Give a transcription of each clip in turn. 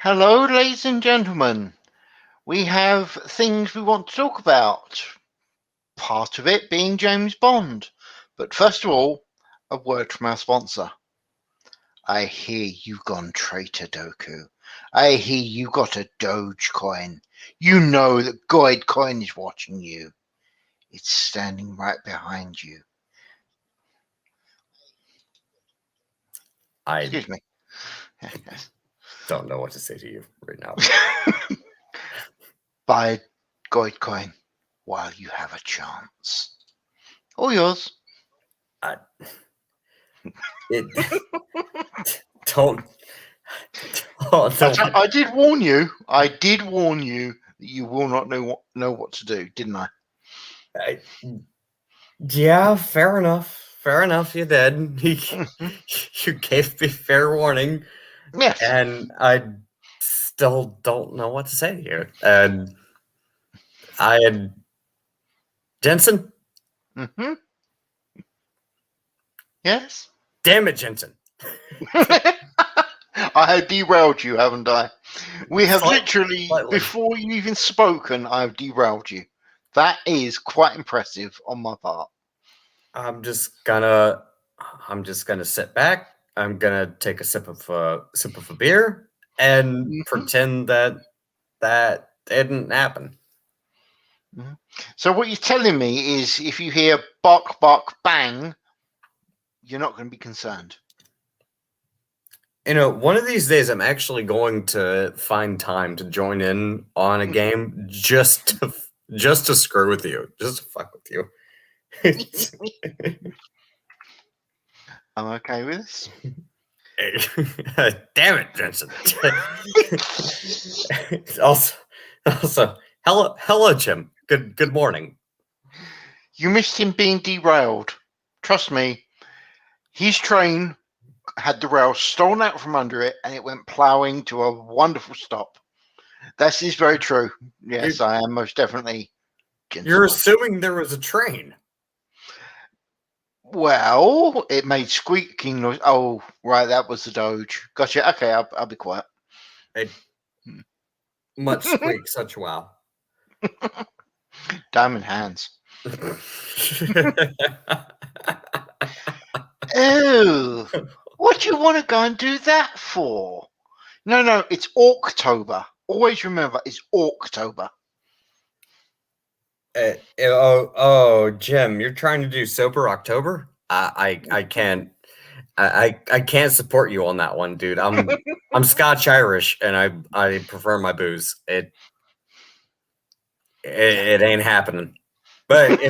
Hello, ladies and gentlemen. We have things we want to talk about. Part of it being James Bond. But first of all, a word from our sponsor. I hear you've gone traitor, Doku. I hear you got a Dogecoin. You know that Goidcoin is watching you. It's standing right behind you. Excuse me. Don't know what to say to you right now. Buy Goidcoin while you have a chance. All yours. Don't. I did warn you. I did warn you that you will not know what to do, didn't I? Yeah, fair enough. Fair enough. You did. You gave me fair warning. Yes. And I still don't know what to say here. And I had Jensen. Mm-hmm. Yes. Damn it, Jensen. I have derailed you, haven't I? We have slightly. Before you even spoken, I've derailed you. That is quite impressive on my part. I'm just gonna sit back. I'm gonna take a sip of a beer and pretend that didn't happen. Mm-hmm. So what you're telling me is, if you hear bark, bark, bang, you're not going to be concerned. You know, one of these days I'm actually going to find time to join in on a game just to screw with you, just to fuck with you. I'm okay with this. Damn it, Jensen. also, hello, Jim. Good morning. You missed him being derailed. Trust me, his train had the rail stolen out from under it, and it went ploughing to a wonderful stop. That is very true. Yes, I am most definitely. You're assuming there was a train. Well, it made squeaking noise. Oh, right, that was the Doge. Gotcha. Okay, I'll be quiet. Much squeak, such wow. Diamond hands. Oh, what do you want to go and do that for? No, it's October. Always remember, it's October. Jim, you're trying to do sober October? I can't. I can't support you on that one, dude. I'm Scotch Irish, and I prefer my booze. It ain't happening. But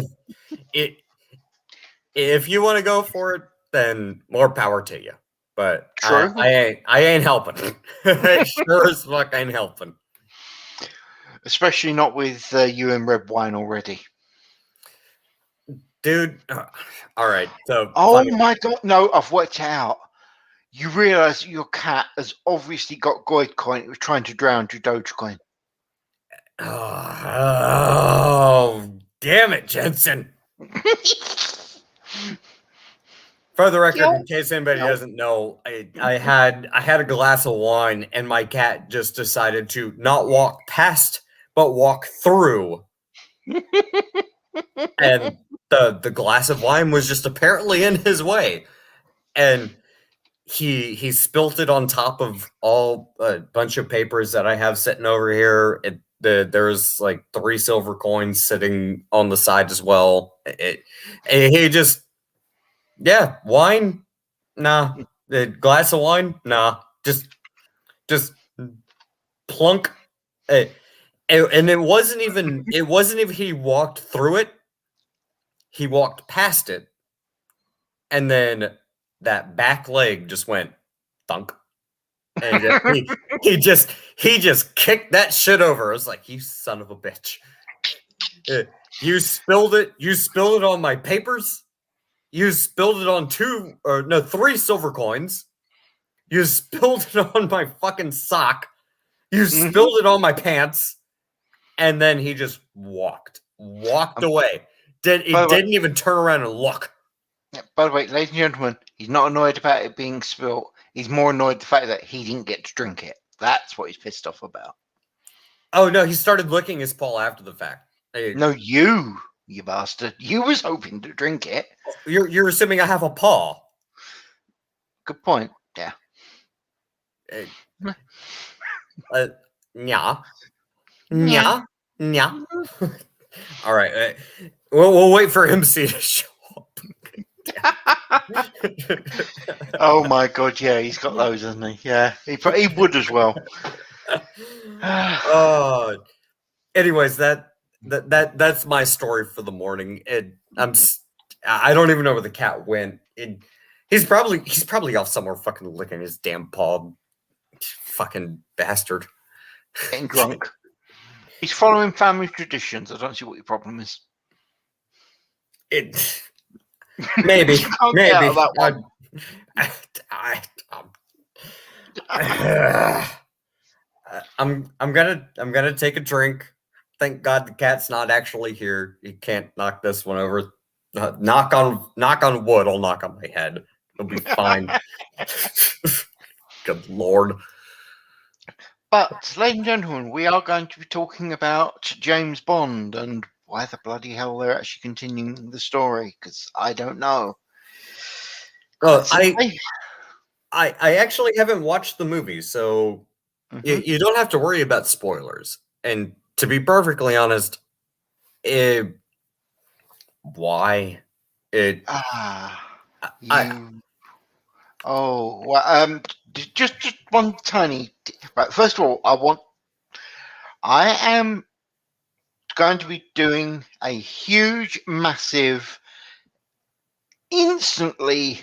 if you want to go for it, then more power to you. But I ain't helping. Sure as fuck ain't helping. Especially not with you and red wine already. Dude, all right. So, my God, no, I've worked it out. You realise your cat has obviously got Goidcoin. It was trying to drown your Dogecoin. Oh, damn it, Jensen. For the record, in case anybody doesn't know, I had a glass of wine, and my cat just decided to not walk past, but walk through. And the glass of wine was just apparently in his way, and he spilt it on top of a bunch of papers that I have sitting over here. There's like 3 silver coins sitting on the side as well. He just, yeah, wine, nah. The glass of wine, nah. Just plunk. And it wasn't even he walked through it. He walked past it, and then that back leg just went thunk. And he just kicked that shit over. I was like, you son of a bitch. You spilled it on my papers. You spilled it on 3 silver coins. You spilled it on my fucking sock. You spilled it on my pants. And then he just walked away. Didn't even turn around and look. By the way, ladies and gentlemen, he's not annoyed about it being spilled. He's more annoyed the fact that he didn't get to drink it. That's what he's pissed off about. Oh no, he started licking his paw after the fact. Hey, No, you bastard. You was hoping to drink it. you're assuming I have a paw. Good point. Yeah. Hey, uh, yeah, Yeah. yeah, yeah. All right, we'll wait for MC to show up. Oh my god, yeah, he's got those, hasn't he? Yeah, he would as well. Oh, anyways, that's my story for the morning. I don't even know where the cat went. He's probably off somewhere fucking licking his damn paw. Fucking bastard. Getting drunk. He's following family traditions. I don't see what your problem is. Maybe, You can't maybe. get out of that one. I'm gonna take a drink. Thank God the cat's not actually here. He can't knock this one over. Knock on wood. I'll knock on my head. It'll be fine. Good Lord. But, ladies and gentlemen, we are going to be talking about James Bond and why the bloody hell they're actually continuing the story, because I don't know. Oh, I actually haven't watched the movie, so you don't have to worry about spoilers. And to be perfectly honest, why? Just one tiny. Right, first of all, I am going to be doing a huge, massive, instantly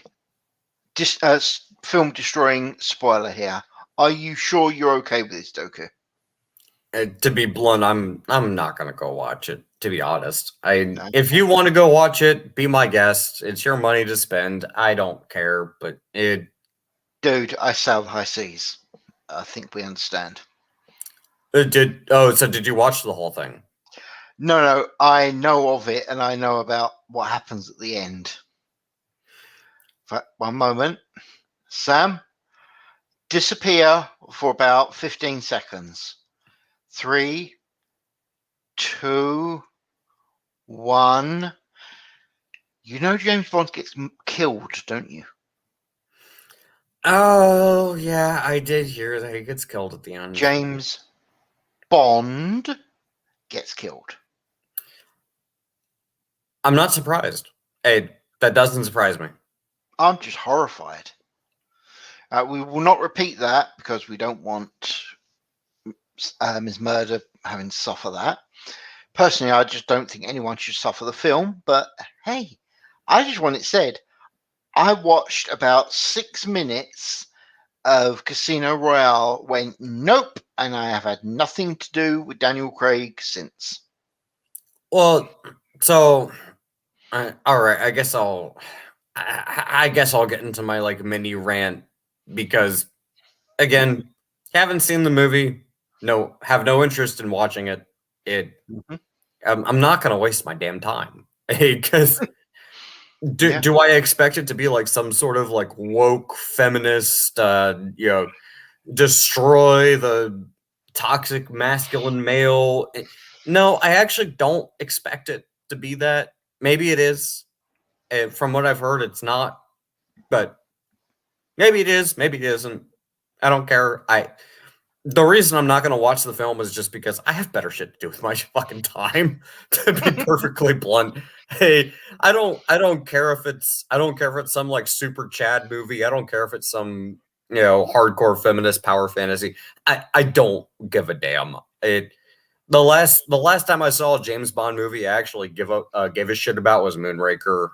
film destroying spoiler here. Are you sure you're okay with this, Doku? To be blunt, I'm not gonna go watch it. To be honest, if you want to go watch it, be my guest. It's your money to spend. I don't care, but dude, I sail the high seas. I think we understand. So did you watch the whole thing? No, I know of it, and I know about what happens at the end. One moment, Sam, disappear for about 15 seconds. 3, 2, 1. You know James Bond gets killed, don't you? Oh, yeah, I did hear that he gets killed at the end. James Bond gets killed. I'm not surprised. Hey, that doesn't surprise me. I'm just horrified. We will not repeat that because we don't want Ms. Murder having to suffer that. Personally, I just don't think anyone should suffer the film, but hey, I just want it said. I watched about 6 minutes of Casino Royale, went nope, and I have had nothing to do with Daniel Craig since. Well, so all right, I guess I'll get into my like mini rant because again, haven't seen the movie, have no interest in watching it. I'm not gonna waste my damn time because do I expect it to be like some sort of like woke feminist, destroy the toxic masculine male? No, I actually don't expect it to be that. Maybe it is. From what I've heard, it's not. But maybe it is. Maybe it isn't. I don't care. The reason I'm not going to watch the film is just because I have better shit to do with my fucking time. To be perfectly blunt, hey, I don't care if it's some like super Chad movie. I don't care if it's some hardcore feminist power fantasy. I don't give a damn. The last time I saw a James Bond movie I actually gave a shit about was Moonraker.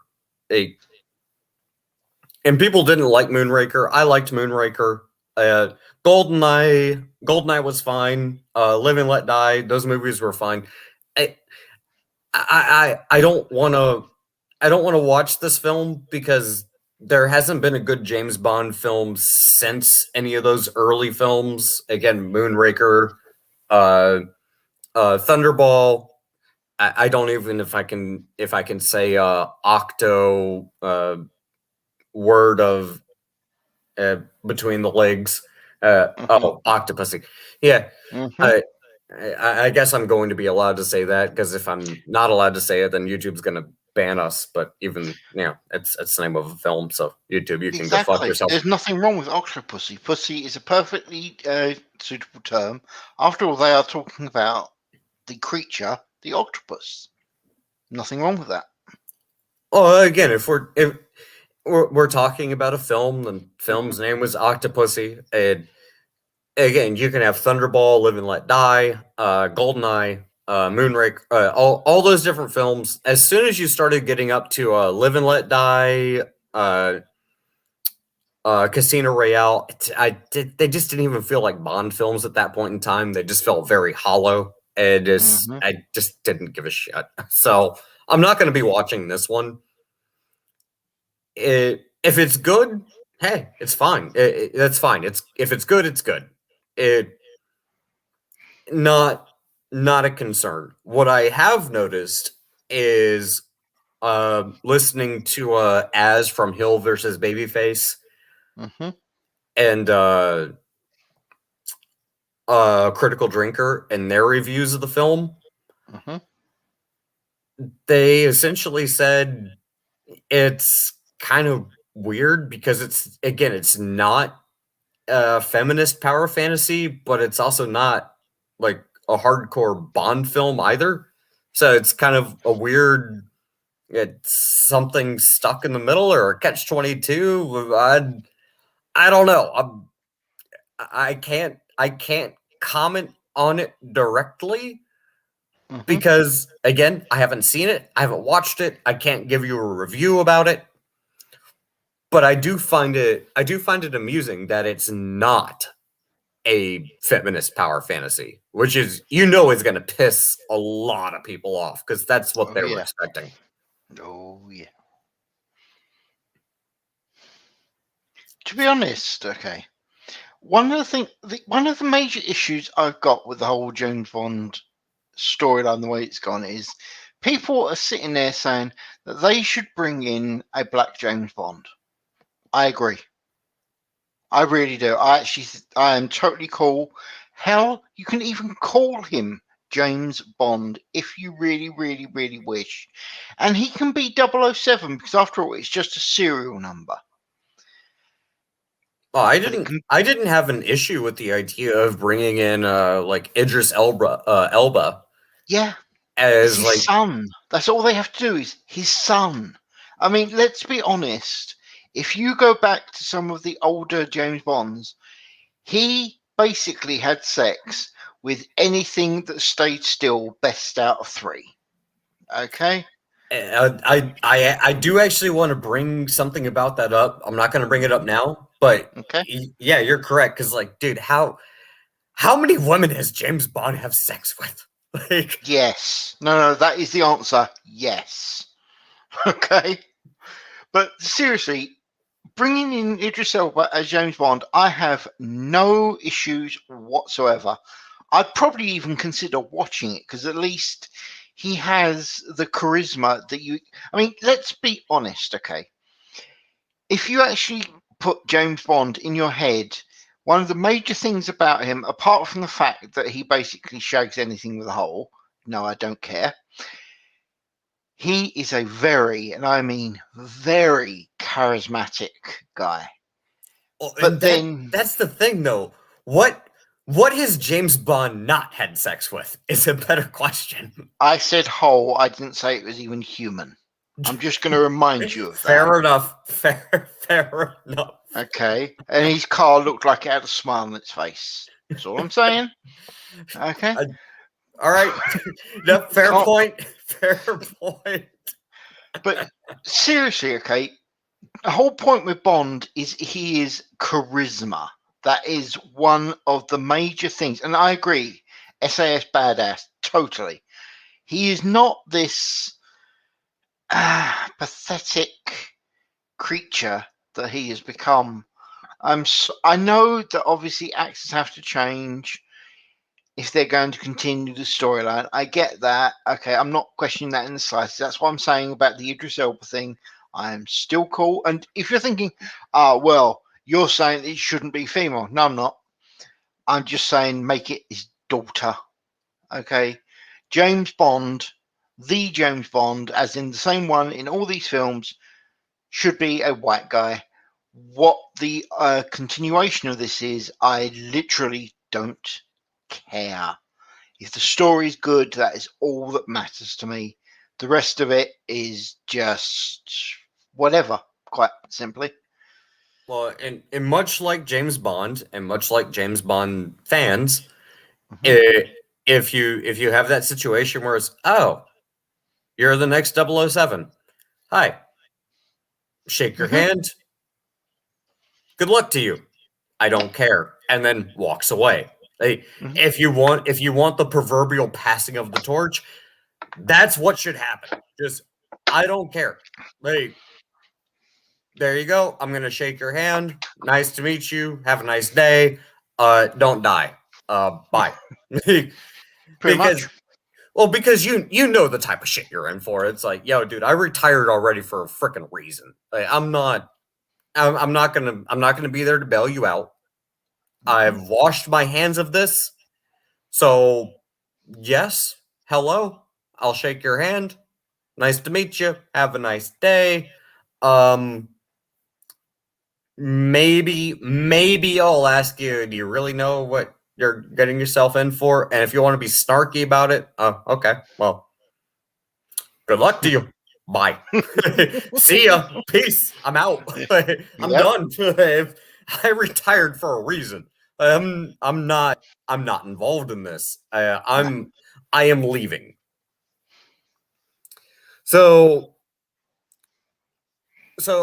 And people didn't like Moonraker. I liked Moonraker. Goldeneye was fine. Live and Let Die, those movies were fine. I don't want to watch this film because there hasn't been a good James Bond film since any of those early films. Again, Moonraker, Thunderball. I don't even if I can say Octo word of between the legs. Mhm. Oh, Octopussy. Yeah. Mhm. I, I guess I'm going to be allowed to say that because if I'm not allowed to say it, then YouTube's going to ban us. But even, it's the name of a film, so YouTube, you can go fuck Exactly. yourself. There's nothing wrong with octopussy. Pussy is a perfectly suitable term. After all, they are talking about the creature, the octopus. Nothing wrong with that. Oh, again, if we're talking about a film, the Mhm. film's name was Octopussy, and again, you can have Thunderball, Live and Let Die, Goldeneye, Moonraker, all those different films. As soon as you started getting up to Live and Let Die, uh, Casino Royale, they just didn't even feel like Bond films at that point in time. They just felt very hollow. Mhm. I just didn't give a shit. So I'm not going to be watching this one. If it's good, hey, it's fine. That's fine. If it's good, it's good. It not not a concern. What I have noticed is listening to Az from Hill versus Babyface Mhm. and Critical Drinker and their reviews of the film. Mhm. They essentially said it's kind of weird because it's not a feminist power fantasy, but it's also not like a hardcore Bond film either. So it's kind of a weird, it's something stuck in the middle or a catch 22. I don't know. I can't comment on it directly Mhm. because again, I haven't seen it. I haven't watched it. I can't give you a review about it. But I do find it amusing that it's not a feminist power fantasy, which is going to piss a lot of people off because that's what Oh they were yeah. expecting. Oh yeah. To be honest, okay. One of the major issues I've got with the whole James Bond storyline, the way it's gone, is people are sitting there saying that they should bring in a black James Bond. I agree. I really do. I am totally cool. Hell, you can even call him James Bond if you really, really, really wish. And he can be 007 because after all, it's just a serial number. Oh, I But it didn't can, I didn't have an issue with the idea of bringing in like Idris Elba yeah, it's as his like son. That's all they have to do is his son. I mean, let's be honest. If you go back to some of the older James Bonds, he basically had sex with anything that stayed still best out of three. Okay? I do actually want to bring something about that up. I'm not going to bring it up Mhm. now, but Okay? yeah, you're correct cuz like dude, how many women has James Bond have sex with? Like Yes. No, that is the answer. Yes. Okay? But seriously, bringing in Idris Elba as James Bond, I have no issues whatsoever. I'd probably even consider watching it because at least he has the charisma that you. I mean, let's be honest, okay? If you actually put James Bond in your head, one of the major things about him, apart from the fact that he basically shags anything with a hole, no, I don't care. He is a very, and I mean very charismatic guy. oh, and But then that's the thing though. What has James Bond not had sex with is a better question. I said hole, I didn't say it was even human. I'm just going to remind you of that. Fair enough. Fair enough. Okay. And his car looked like it had a smile on its face. That's all I'm saying. Okay. I, all right. No, fair Can't, point. Fair point. but seriously, okay. The whole point with Bond is he is charisma. That is one of the major things. And I agree. SAS badass, totally. He is not this pathetic creature that he has become. I know that obviously actors have to change if they're going to continue the storyline. I get that. Okay, I'm not questioning that in the slightest. That's what I'm saying about the Idris Elba thing. I am still cool. And if you're thinking, well, you're saying it shouldn't be female. No, I'm not. I'm just saying, make it his daughter. Okay, James Bond, the James Bond, as in the same one in all these films, should be a white guy. What the continuation of this is, I literally don't care. If the story's good, that is all that matters to me. The rest of it is just whatever, quite simply. Well, and much like James Bond, and much like James Bond fans, Mhm. if you have that situation where it's, oh, you're the next 007. Hi, shake your Mhm. hand. Good luck to you. I don't care, and then walks away. Mhm. If you want the proverbial passing of the torch, that's what should happen. Just I don't care. Like, there you go. I'm gonna shake your hand. Nice to meet you. Have a nice day. Don't die. Bye. Pretty because much. because you know the type of shit you're in for. It's like, yo, dude, I retired already for a freaking reason. Like, I'm not gonna be there to bail you out. Mhm. I've washed my hands of this. So yes, hello. I'll shake your hand. Nice to meet you. Have a nice day. Um, maybe I'll ask you, do you really know what you're getting yourself in for? And if you want to be snarky about it, okay. Well, good luck to you. Bye. See ya. Peace. I'm out. I'm Yep. done. I retired for a reason. I'm not involved in this. No. I am leaving. So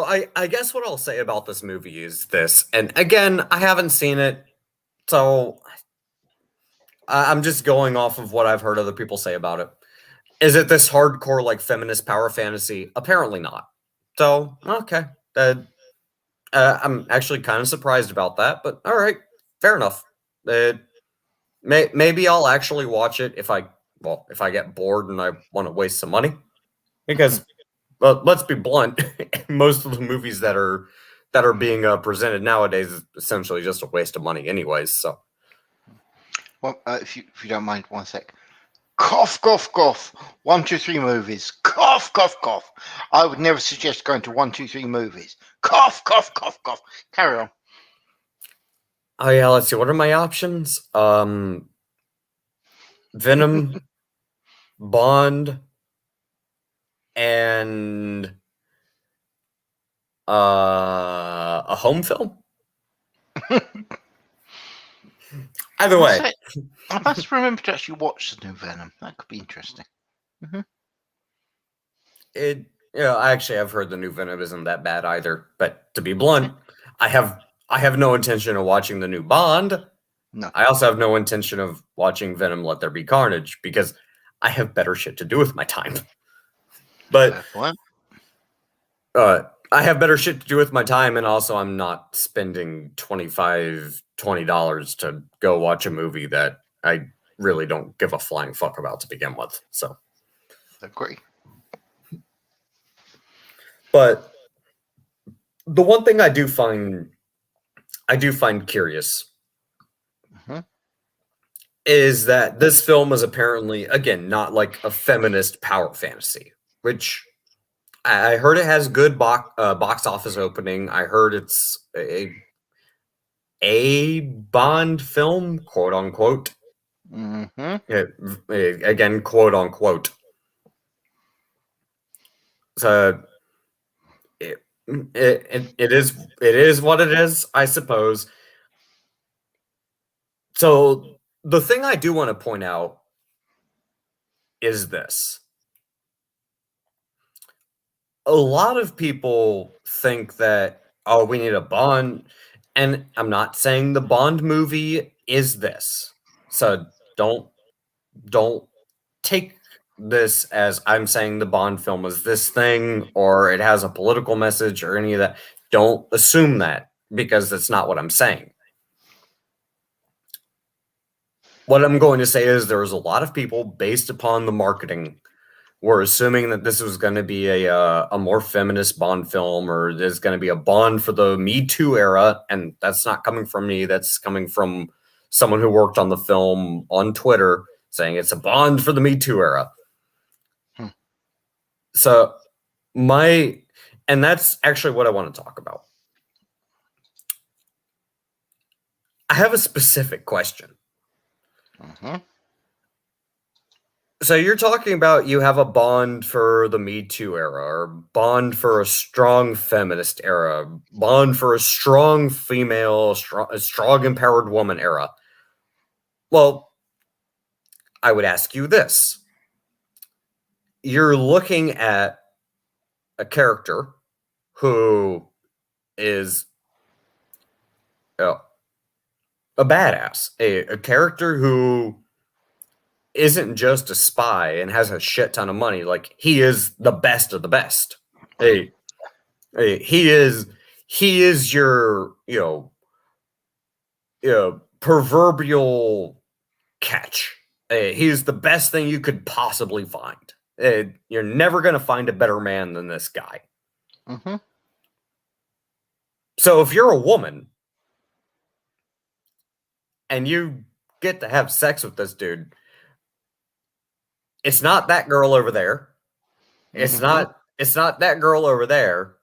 I guess what I'll say about this movie is this. And again, I haven't seen it, so I'm just going off of what I've heard other people say about it. Is it this hardcore like feminist power fantasy? Apparently not. So okay, uh, I'm actually kind of surprised about that, but all right, fair enough. Uh, maybe I'll actually watch it if I get bored and I want to waste some money. Because, well, let's be blunt, most of the movies that are being presented nowadays is essentially just a waste of money, anyways. So Well, if you don't mind, one sec. Cough, cough, cough. 1, 2, 3 movies. Cough, cough, cough. I would never suggest going to 1, 2, 3 movies. Cough, cough, cough, cough. Carry on. oh yeah, let's see. What are my options? Venom, Bond, and a home film. Either I way, say, I must remember to actually watch the new Venom. That could be interesting. Hmm. it actually I've heard the new Venom isn't that bad either. But to be blunt, I have I have no intention of watching the new Bond. No, I also have no intention of watching Venom Let There Be Carnage because I have better shit to do with my time. But fair point. I have better shit to do with my time, and also I'm not spending $20 to go watch a movie that I really don't give a flying fuck about to begin with. So, Agree. but the one thing I do find curious Hmm. is that this film is apparently, again, not like a feminist power fantasy, which I heard it has good box office opening. I heard it's a Bond film, quote unquote. Hmm. Yeah, again, quote unquote. So it, it is what it is, I suppose. So the thing I do want to point out is this: a lot of people think that, oh, we need a Bond, and I'm not saying the Bond movie is this. So don't don't take this as I'm saying the Bond film is this thing or it has a political message or any of that. Don't assume that because that's not what I'm saying. What I'm going to say is there was a lot of people based upon the marketing were assuming that this was going to be a more feminist Bond film or there's going to be a Bond for the Me Too era, and that's not coming from me. That's coming from someone who worked on the film on Twitter saying it's a Bond for the Me Too era. So and that's actually what I want to talk about. I have a specific question. So you're talking about you have a Bond for the Me Too era, or Bond for a strong feminist era, Bond for a strong female, a strong empowered woman era. Well, I would ask you this. You're looking at a character who is a badass, a character who isn't just a spy and has a shit ton of money. Like, he is the best of the best. He is your proverbial catch. He's the best thing you could possibly find. You're never going to find a better man than this guy. So if you're a woman and you get to have sex with this dude, it's not that girl over there. It's not that girl over there.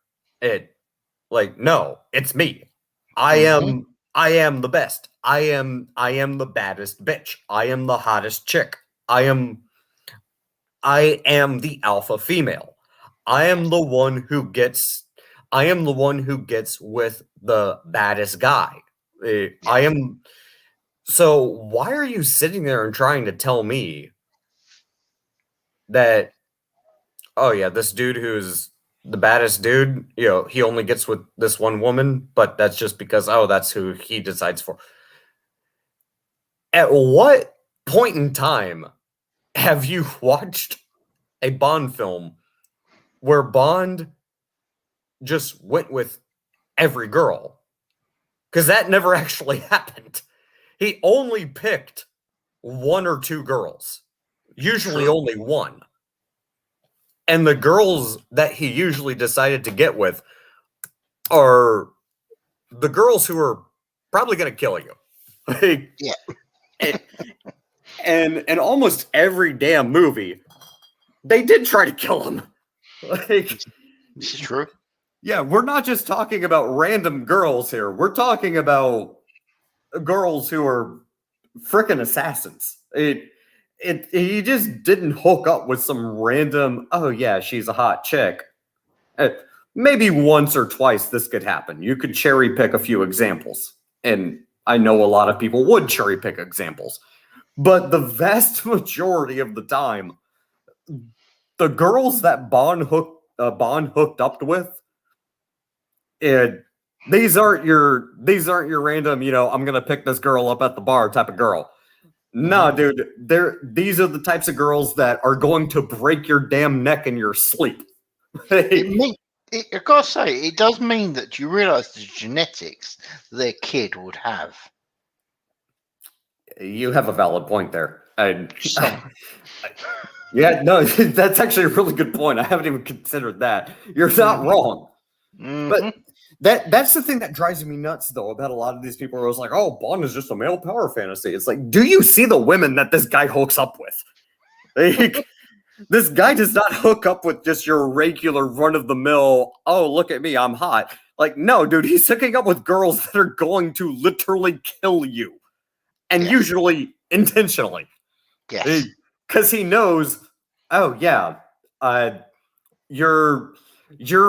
No, it's me. I am the best. I am the baddest bitch. I am the hottest chick. I am the alpha female. I am the one who gets with the baddest guy. I am. So why are you sitting there and trying to tell me that, oh yeah, this dude who's the baddest dude, he only gets with this one woman, but that's just because, that's who he decides for. At what point in time have you watched a Bond film where Bond just went with every girl? Because that never actually happened. He only picked one or two girls, usually only one. And the girls that he usually decided to get with are the girls who are probably going to kill you. Yeah. And almost every damn movie, they did try to kill him. This is true. Yeah, we're not just talking about random girls here. We're talking about girls who are freaking assassins. He just didn't hook up with some random, oh yeah, she's a hot chick. Maybe once or twice this could happen. You could cherry pick a few examples. And I know a lot of people would cherry pick examples. But the vast majority of the time, the girls that Bond hooked up with, these aren't your random, I'm gonna pick this girl up at the bar type of girl. Nah, dude, these are the types of girls that are going to break your damn neck in your sleep. I gotta say, it does mean that you realise the genetics their kid would have. You have a valid point there. Yeah, no, that's actually a really good point. I haven't even considered that. You're not wrong. But that's the thing that drives me nuts, though, about a lot of these people who are like, oh, Bond is just a male power fantasy. It's like, do you see the women that this guy hooks up with? This guy does not hook up with just your regular run-of-the-mill, oh, look at me, I'm hot. Like, no, dude, he's hooking up with girls that are going to literally kill you. And usually intentionally. Yes. Because he knows, oh, yeah, you're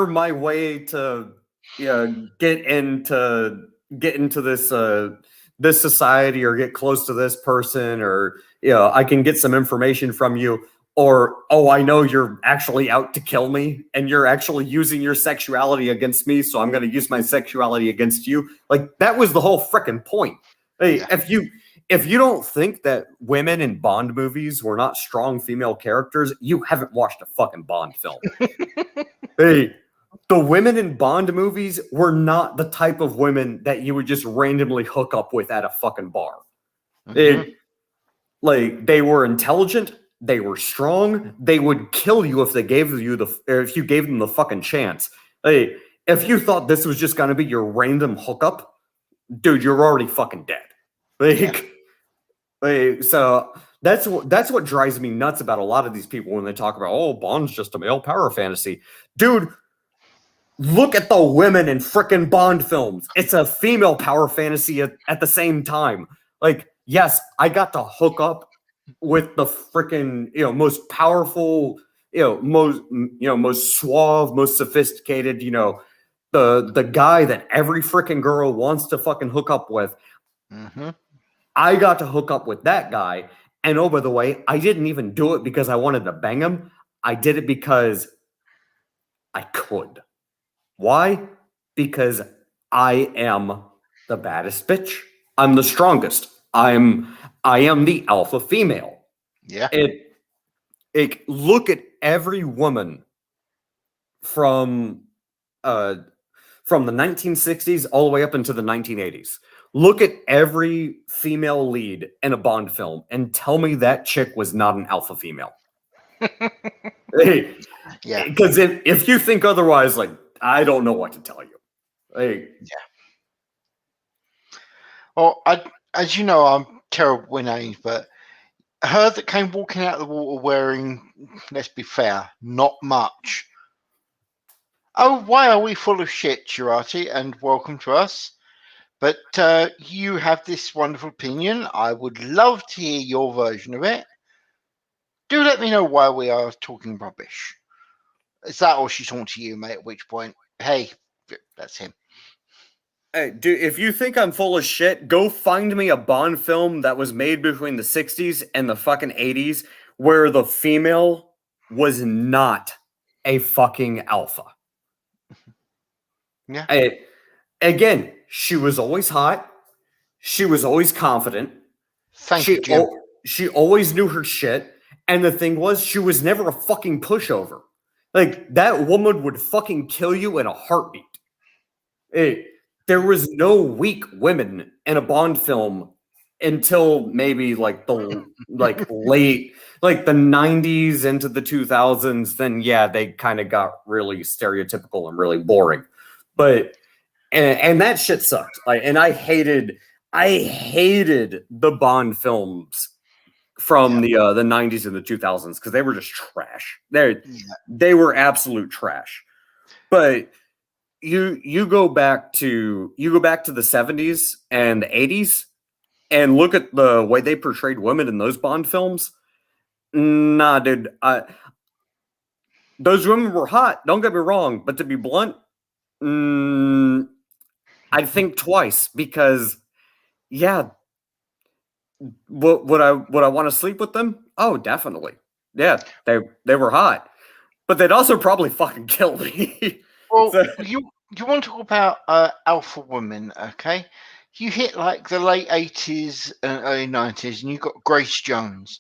my way to get into this society, or get close to this person, or I can get some information from you, or I know you're actually out to kill me and you're actually using your sexuality against me, so I'm going to use my sexuality against you. Like, that was the whole freaking point. Hey, if you don't think that women in Bond movies were not strong female characters, you haven't watched a fucking Bond film. Hey, the women in Bond movies were not the type of women that you would just randomly hook up with at a fucking bar. They were intelligent, they were strong, they would kill you if they gave you if you gave them the fucking chance. Hey, if you thought this was just gonna be your random hookup, dude, you're already fucking dead. Yeah. Like, so that's what drives me nuts about a lot of these people when they talk about, oh, Bond's just a male power fantasy. Dude, look at the women in frickin' Bond films. It's a female power fantasy at the same time. Like, yes, I got to hook up with the frickin', most powerful, most suave, most sophisticated, the guy that every frickin' girl wants to fucking hook up with. Mm-hmm. I got to hook up with that guy. And oh, by the way, I didn't even do it because I wanted to bang him. I did it because I could. Why? Because I am the baddest bitch. I'm the strongest. I am the alpha female. Yeah. It look at every woman from uh from the 1960s all the way up into the 1980s. Look at every female lead in a Bond film and tell me that chick was not an alpha female. Hey, Yeah. because if you think otherwise, like, I don't know what to tell you. Hey, Yeah. Well, as you know, I'm terrible with names, but her that came walking out of the water wearing, let's be fair, not much. Oh, why are we full of shit, Girardi? And welcome to us. But you have this wonderful opinion. I would love to hear your version of it. Do let me know why we are talking rubbish. Is that all she's talking to you, mate? At which point, hey, that's him. hey, dude, if you think I'm full of shit, go find me a Bond film that was made between the 60s and the fucking 80s where the female was not a fucking alpha. Yeah. Again, she was always hot. She was always confident. Thank you, Jim. She always knew her shit. And the thing was, she was never a fucking pushover. Like, that woman would fucking kill you in a heartbeat. There was no weak women in a Bond film until maybe like the late like the 90s into the 2000s. Then yeah, they kind of got really stereotypical and really boring. But and that shit sucked. And I hated the Bond films from the 90s and the 2000s because they were just trash. They were absolute trash. But you go back to the 70s and the 80s and look at the way they portrayed women in those Bond films. Nah, dude. Those women were hot. Don't get me wrong, but to be blunt, I'd think twice because, yeah, would I want to sleep with them? Oh, definitely. Yeah, they were hot, but they'd also probably fucking kill me. Well, So, you want to talk about alpha women, okay? You hit like the late 80s and early 90s, and you got Grace Jones.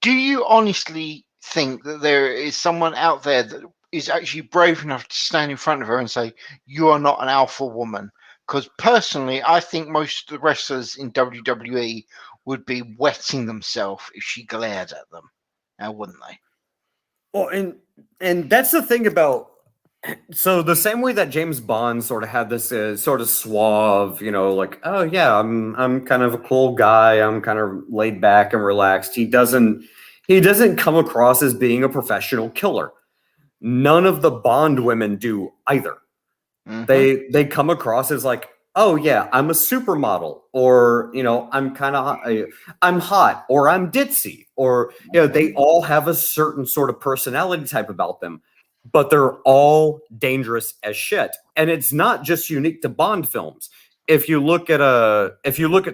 Do you honestly think that there is someone out there that is actually brave enough to stand in front of her and say, you are not an alpha woman? Because personally, I think most of the wrestlers in WWE would be wetting themselves if she glared at them. Now, wouldn't they? well, and that's the thing about. So the same way that James Bond sort of had this sort of suave, like, oh yeah, I'm kind of a cool guy. I'm kind of laid back and relaxed. He doesn't come across as being a professional killer. None of the Bond women do either. Mm-hmm. They come across as like, oh yeah, I'm a supermodel, or I'm hot, or I'm ditzy, or they all have a certain sort of personality type about them, but they're all dangerous as shit. And it's not just unique to Bond films. If you look at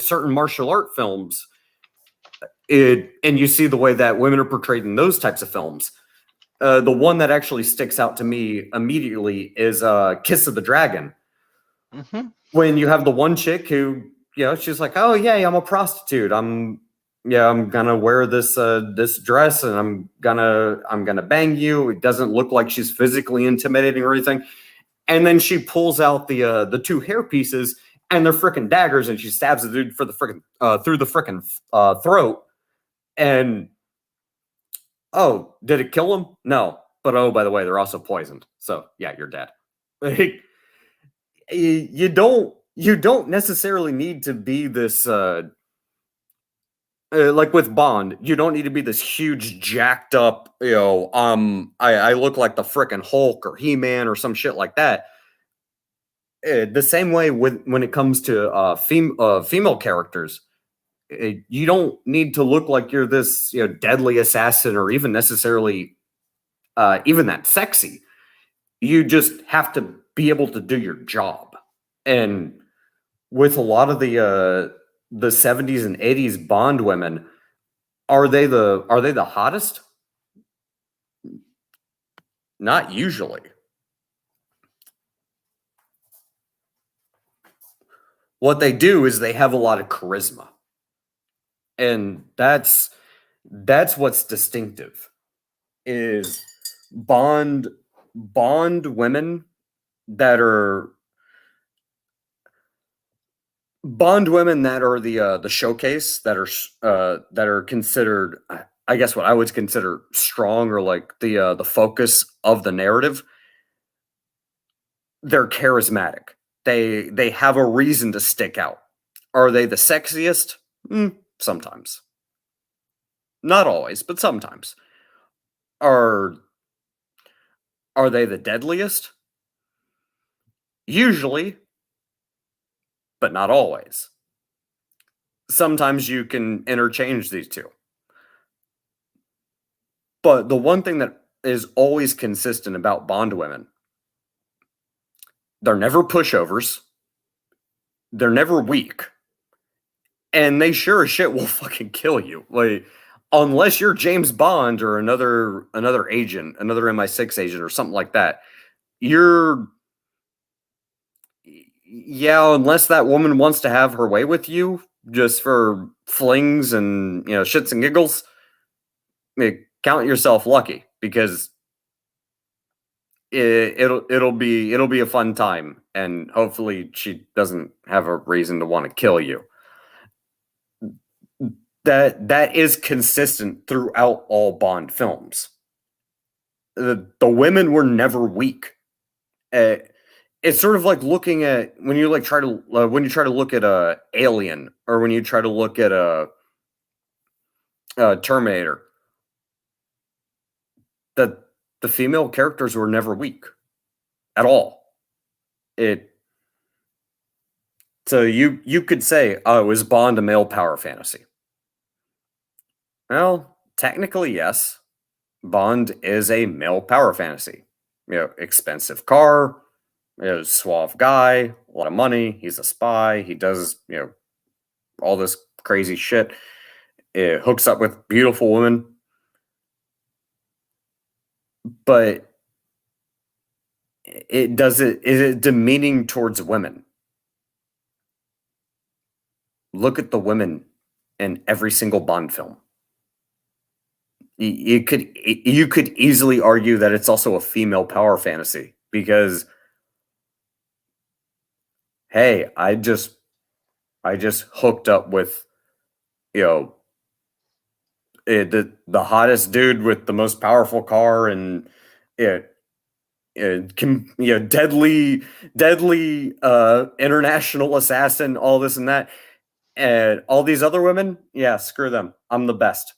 certain martial art films, and you see the way that women are portrayed in those types of films. The one that actually sticks out to me immediately is Kiss of the Dragon. Mm-hmm. When you have the one chick who, she's like, oh yeah, I'm a prostitute. I'm gonna wear this dress and I'm gonna bang you. It doesn't look like she's physically intimidating or anything. And then she pulls out the two hair pieces and they're freaking daggers, and she stabs the dude for the freaking through the freaking throat. And oh, did it kill him? No. But oh, by the way, they're also poisoned. So yeah, you're dead. Like, you don't necessarily need to be this like with Bond, you don't need to be this huge, jacked up, I look like the frickin' Hulk or He-Man or some shit like that. The same way when it comes to female characters, you don't need to look like you're this deadly assassin or even necessarily even that sexy. You just have to be able to do your job. And with a lot of the 70s and 80s Bond women, are they the hottest? Not usually. What they do is they have a lot of charisma. And that's what's distinctive is Bond women that are the showcase that are considered, I guess, what I would consider strong or like the focus of the narrative. They're charismatic. They have a reason to stick out. Are they the sexiest? Sometimes. Not always, but sometimes. Are are they the deadliest? Usually, but not always. Sometimes you can interchange these two. But the one thing that is always consistent about Bond women, they're never pushovers, they're never weak, and they sure as shit will fucking kill you. Like, unless you're James Bond or another agent, another MI6 agent or something like that, unless that woman wants to have her way with you just for flings and shits and giggles, count yourself lucky because it'll be a fun time, and hopefully she doesn't have a reason to want to kill you. That is consistent throughout all Bond films. The women were never weak. It's sort of like looking at when you try to look at a Alien or when you try to look at a Terminator. That the female characters were never weak at all. So you could say, oh, is Bond a male power fantasy? Well, technically, yes. Bond is a male power fantasy. Expensive car, suave guy, a lot of money. He's a spy. He does, all this crazy shit. It hooks up with beautiful women. But is it demeaning towards women? Look at the women in every single Bond film. You could easily argue that it's also a female power fantasy because, hey, I just hooked up with the hottest dude with the most powerful car and deadly international assassin, all this and that, and all these other women, yeah, screw them. I'm the best.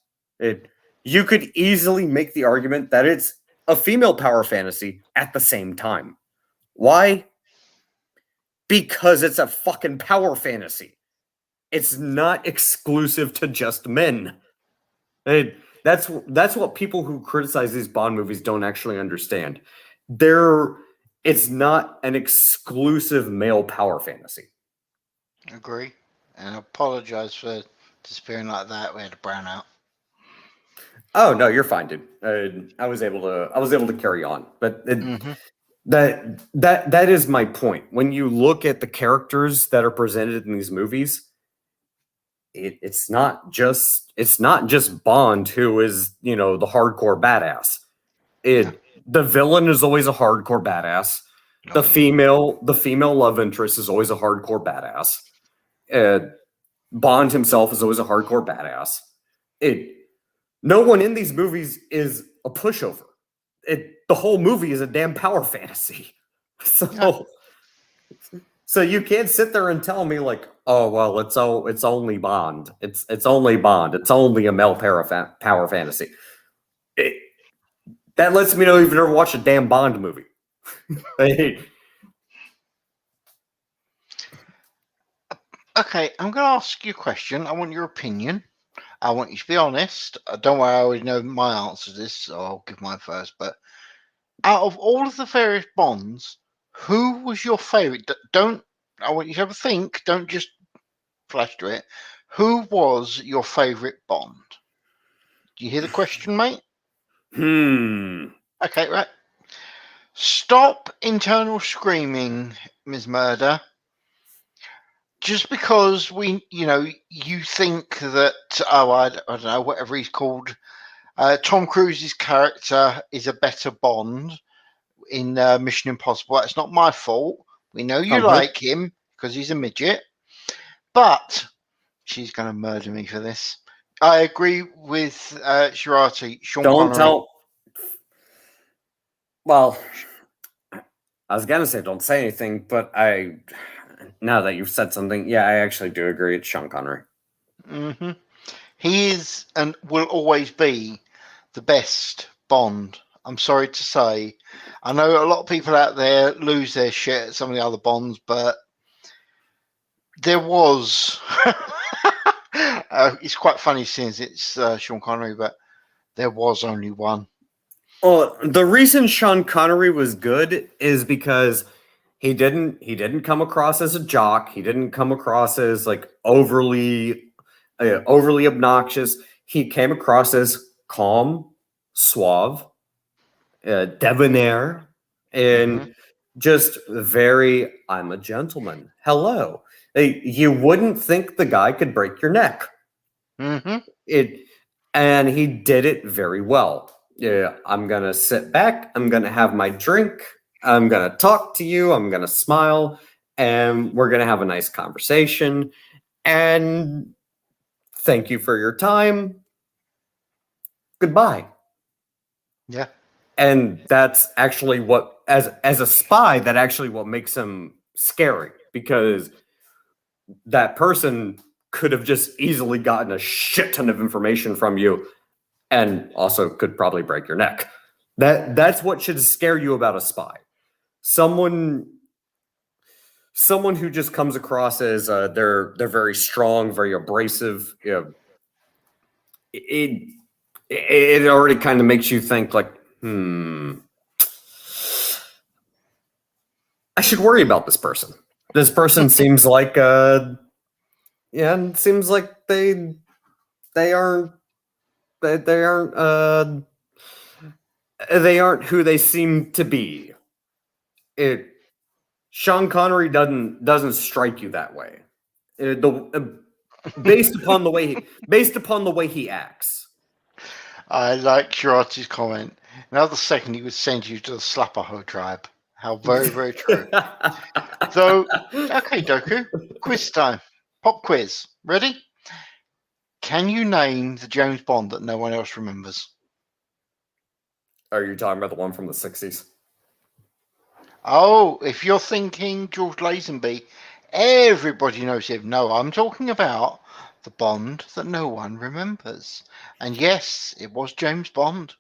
You could easily make the argument that it's a female power fantasy at the same time. Why? Because it's a fucking power fantasy. It's not exclusive to just men. That's what people who criticize these Bond movies don't actually understand. It's not an exclusive male power fantasy. Agree. And I apologize for disappearing like that. We had a brownout. Oh no, you're fine, dude. I was able to carry on, but that is my point. When you look at the characters that are presented in these movies, it's not just Bond who is the hardcore badass. The villain is always a hardcore badass. The female love interest is always a hardcore badass. Bond himself is always a hardcore badass. No one in these movies is a pushover. The whole movie is a damn power fantasy. So you can't sit there and tell me like, Oh well, it's only Bond. It's only Bond. It's only a male power fantasy. It, that lets me know you've never watched a damn Bond movie. Okay, I'm going to ask you a question. I want your opinion. I want you to be honest. Don't worry, I already know my answer to this, so I'll give mine first. But out of all of the various Bonds, who was your favourite? Don't. I want you to have a think. Don't just flash to it. Who was your favourite Bond? Do you hear the question, mate? Okay, right. Stop internal screaming, Ms. Murder. Just because you think that, I don't know, whatever he's called, Tom Cruise's character is a better Bond in Mission Impossible. That's not my fault. We know you like him because he's a midget, but she's going to murder me for this. I agree with Shirati. Sean Don't Connery. tell. Well, I was gonna say don't say anything, but now that you've said something, yeah, I actually do agree. It's Sean Connery. Mm-hmm. He is and will always be the best Bond. I'm sorry to say. I know a lot of people out there lose their shit at some of the other Bonds, but there was. It's quite funny since it's Sean Connery, but there was only one. Well, the reason Sean Connery was good is because he didn't come across as a jock. He didn't come across as like overly obnoxious. He came across as calm, suave, debonair, and just very, I'm a gentleman. Hello. You wouldn't think the guy could break your neck. And he did it very well. Yeah, I'm gonna sit back. I'm gonna have my drink. I'm gonna talk to you. I'm gonna smile, and we're gonna have a nice conversation. And thank you for your time. Goodbye. Yeah. And that's actually what, as a spy, that actually what makes him scary, because that person could have just easily gotten a shit ton of information from you, and also could probably break your neck. That's what should scare you about a spy. Someone who just comes across as they're very strong, very abrasive. You know, it already kind of makes you think like, I should worry about this person. This person seems like seems like they aren't they aren't who they seem to be. Sean Connery doesn't strike you that way. Based upon the way he acts. I like Shirati's comment. Another second, he would send you to the Slapaho tribe. How very, very true. So, okay, Doku, quiz time. Pop quiz. Ready? Can you name the James Bond that no one else remembers? Are you talking about the one from the 60s? Oh, if you're thinking George Lazenby, everybody knows him. No, I'm talking about the Bond that no one remembers. And yes, it was James Bond.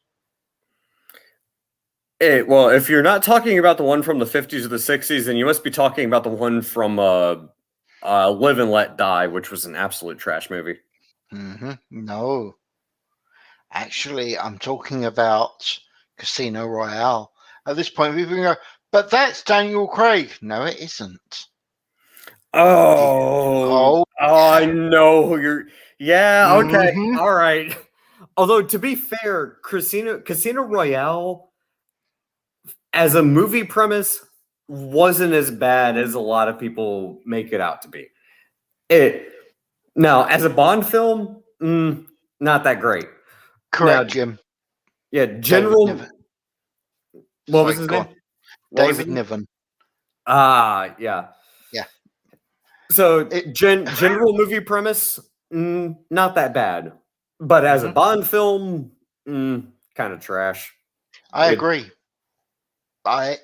Well, if you're not talking about the one from the 50s or the 60s, then you must be talking about the one from Live and Let Die, which was an absolute trash movie. No. Actually, I'm talking about Casino Royale. At this point, people go, but that's Daniel Craig. No, it isn't. Oh, I know who you're. Yeah, okay, all right. Although to be fair, Casino Royale as a movie premise wasn't as bad as a lot of people make it out to be. Now, as a Bond film, not that great. Correct, Jim. Yeah, General. What was his name? David Niven. Ah, yeah. Yeah. So, general movie premise, not that bad. But as a Bond film, kind of trash. I agree. I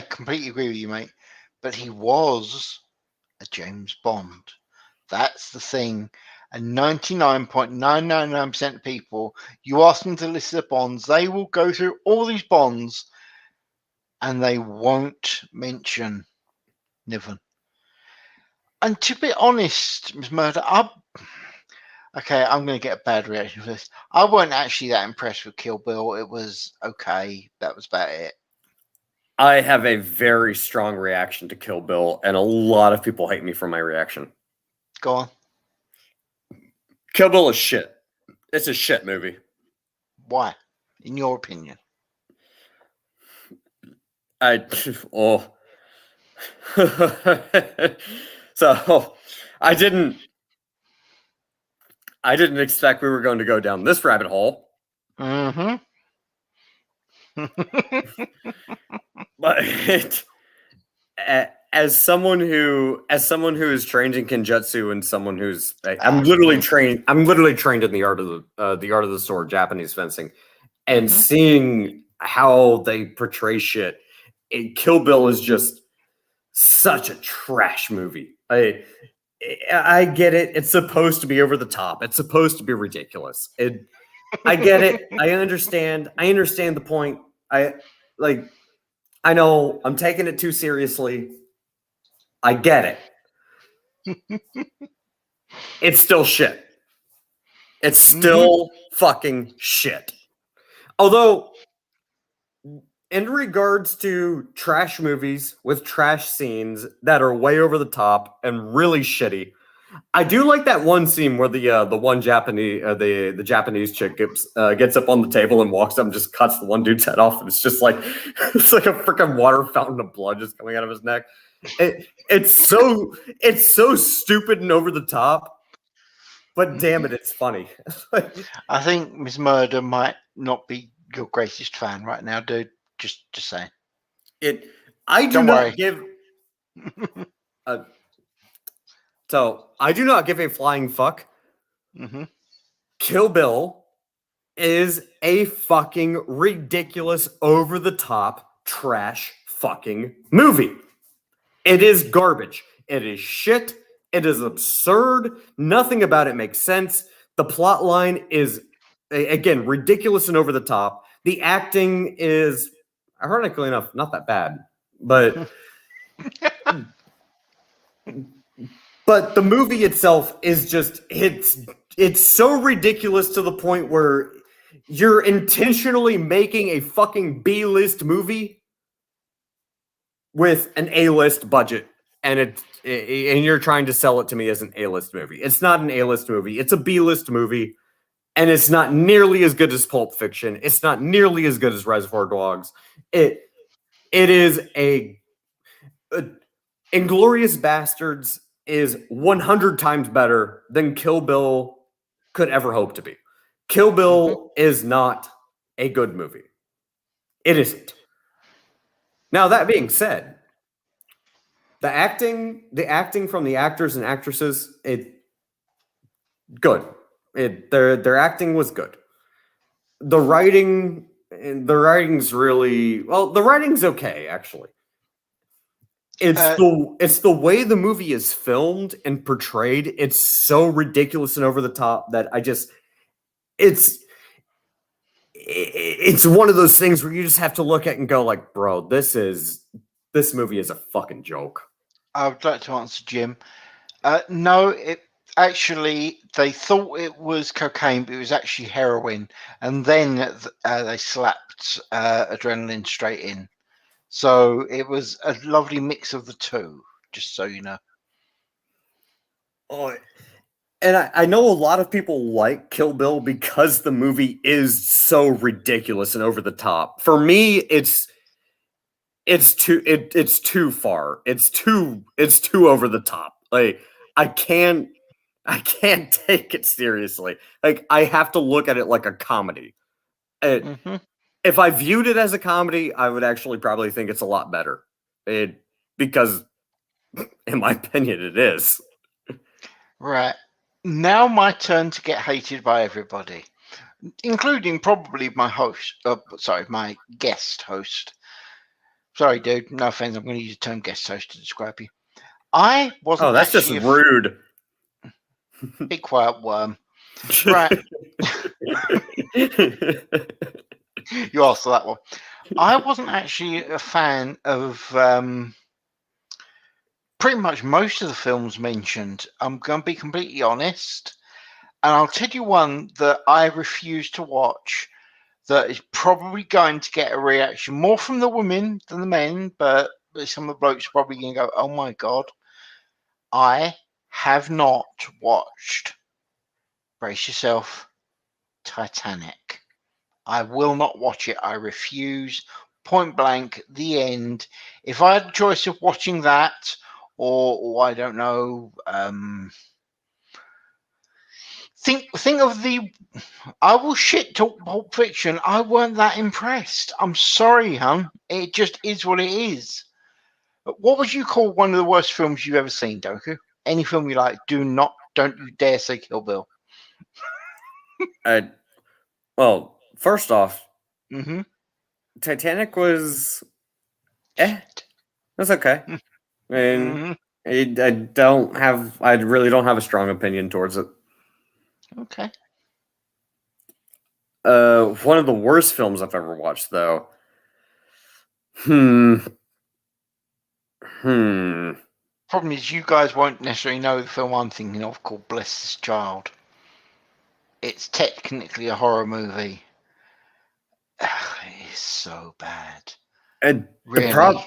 completely agree with you, mate. But he was a James Bond. That's the thing. And 99.999% of people, you ask them to list their bonds, they will go through all these bonds and they won't mention Niven. And to be honest, Ms. Murder, okay, I'm going to get a bad reaction for this. I wasn't actually that impressed with Kill Bill. It was okay. That was about it. I have a very strong reaction to Kill Bill, and a lot of people hate me for my reaction. Go on. Kill Bill is shit. It's a shit movie. Why? In your opinion? So I didn't expect we were going to go down this rabbit hole. Mm-hmm. But as someone who is trained in kenjutsu and someone who's I'm literally trained in the art of the sword, Japanese fencing, and seeing how they portray shit. Kill Bill is just such a trash movie. I get it. It's supposed to be over the top. It's supposed to be ridiculous. I get it. I understand. I understand the point. I know I'm taking it too seriously. I get it. It's still shit. It's still fucking shit. Although, in regards to trash movies with trash scenes that are way over the top and really shitty, I do like that one scene where the one Japanese the Japanese chick gets up on the table and walks up and just cuts the one dude's head off, and it's just like it's like a freaking water fountain of blood just coming out of his neck. It's so stupid and over the top, but damn it, it's funny. I think Ms. Murder might not be your greatest fan right now, dude. Just saying. I do not give. So I do not give a flying fuck. Kill Bill is a fucking ridiculous, over the top, trash fucking movie. It is garbage. It is shit. It is absurd. Nothing about it makes sense. The plot line is, again, ridiculous and over the top. The acting is, ironically enough, not that bad. But but the movie itself is just, it's so ridiculous to the point where you're intentionally making a fucking B-list movie with an A-list budget, and you're trying to sell it to me as an A-list movie. It's not an A-list movie. It's a B-list movie, and it's not nearly as good as Pulp Fiction. It's not nearly as good as Reservoir Dogs. It is Inglourious Bastards is 100 times better than Kill Bill could ever hope to be. Kill Bill is not a good movie. It isn't. Now, that being said, the acting from the actors and actresses, good. Their acting was good. The writing's really, well, the writing's okay, actually. It's the way the movie is filmed and portrayed. It's so ridiculous and over the top that it's one of those things where you just have to look at and go like, bro, this movie is a fucking joke. I would like to answer Jim. No, actually, they thought it was cocaine, but it was actually heroin, and then they slapped adrenaline straight in. So it was a lovely mix of the two, just so you know. Oh, and I know a lot of people like Kill Bill because the movie is so ridiculous and over the top. For me, it's too far. It's too over the top. Like I can't take it seriously. Like I have to look at it like a comedy. If I viewed it as a comedy, I would actually probably think it's a lot better. Because, in my opinion, it is. Right. Now my turn to get hated by everybody, including probably my host. My guest host. Sorry, dude. No offense. I'm going to use the term guest host to describe you. I wasn't. Oh, that's just rude. Be quiet, worm. Right. You asked for that one. I wasn't actually a fan of pretty much most of the films mentioned. I'm going to be completely honest. And I'll tell you one that I refuse to watch that is probably going to get a reaction more from the women than the men, but some of the blokes are probably going to go, oh my God. I have not watched, brace yourself, Titanic. I will not watch it. I refuse. Point blank, the end. If I had a choice of watching that or I don't know, think of the. I will shit talk Pulp Fiction. I weren't that impressed. I'm sorry, hun. It just is what it is. What would you call one of the worst films you've ever seen, Doku? Any film you like? Don't you dare say Kill Bill. Well, first off, Mm-hmm. Titanic was that's okay. I mean, Mm-hmm. I really don't have a strong opinion towards it. Okay. One of the worst films I've ever watched, though. Hmm. Problem is, you guys won't necessarily know the film I'm thinking of called Bless This Child. It's technically a horror movie. It is so bad. And Really.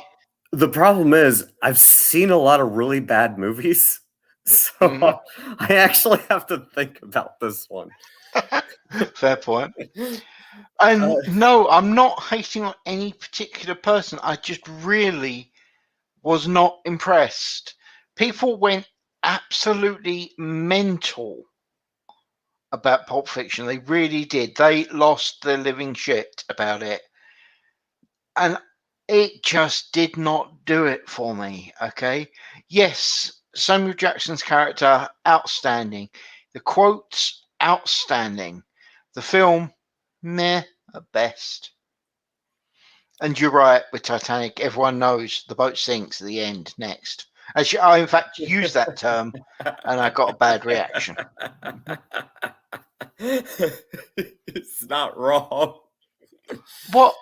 the problem is, I've seen a lot of really bad movies, so I actually have to think about this one. Fair point. And no, I'm not hating on any particular person. I just really was not impressed. People went absolutely mental about Pulp Fiction. They really did. They lost their living shit about it. And it just did not do it for me. Okay. Yes, Samuel Jackson's character, outstanding. The quotes, outstanding. The film, meh at best. And you're right with Titanic. Everyone knows the boat sinks at the end next. Actually, I in fact used that term, and I got a bad reaction. It's not wrong. What?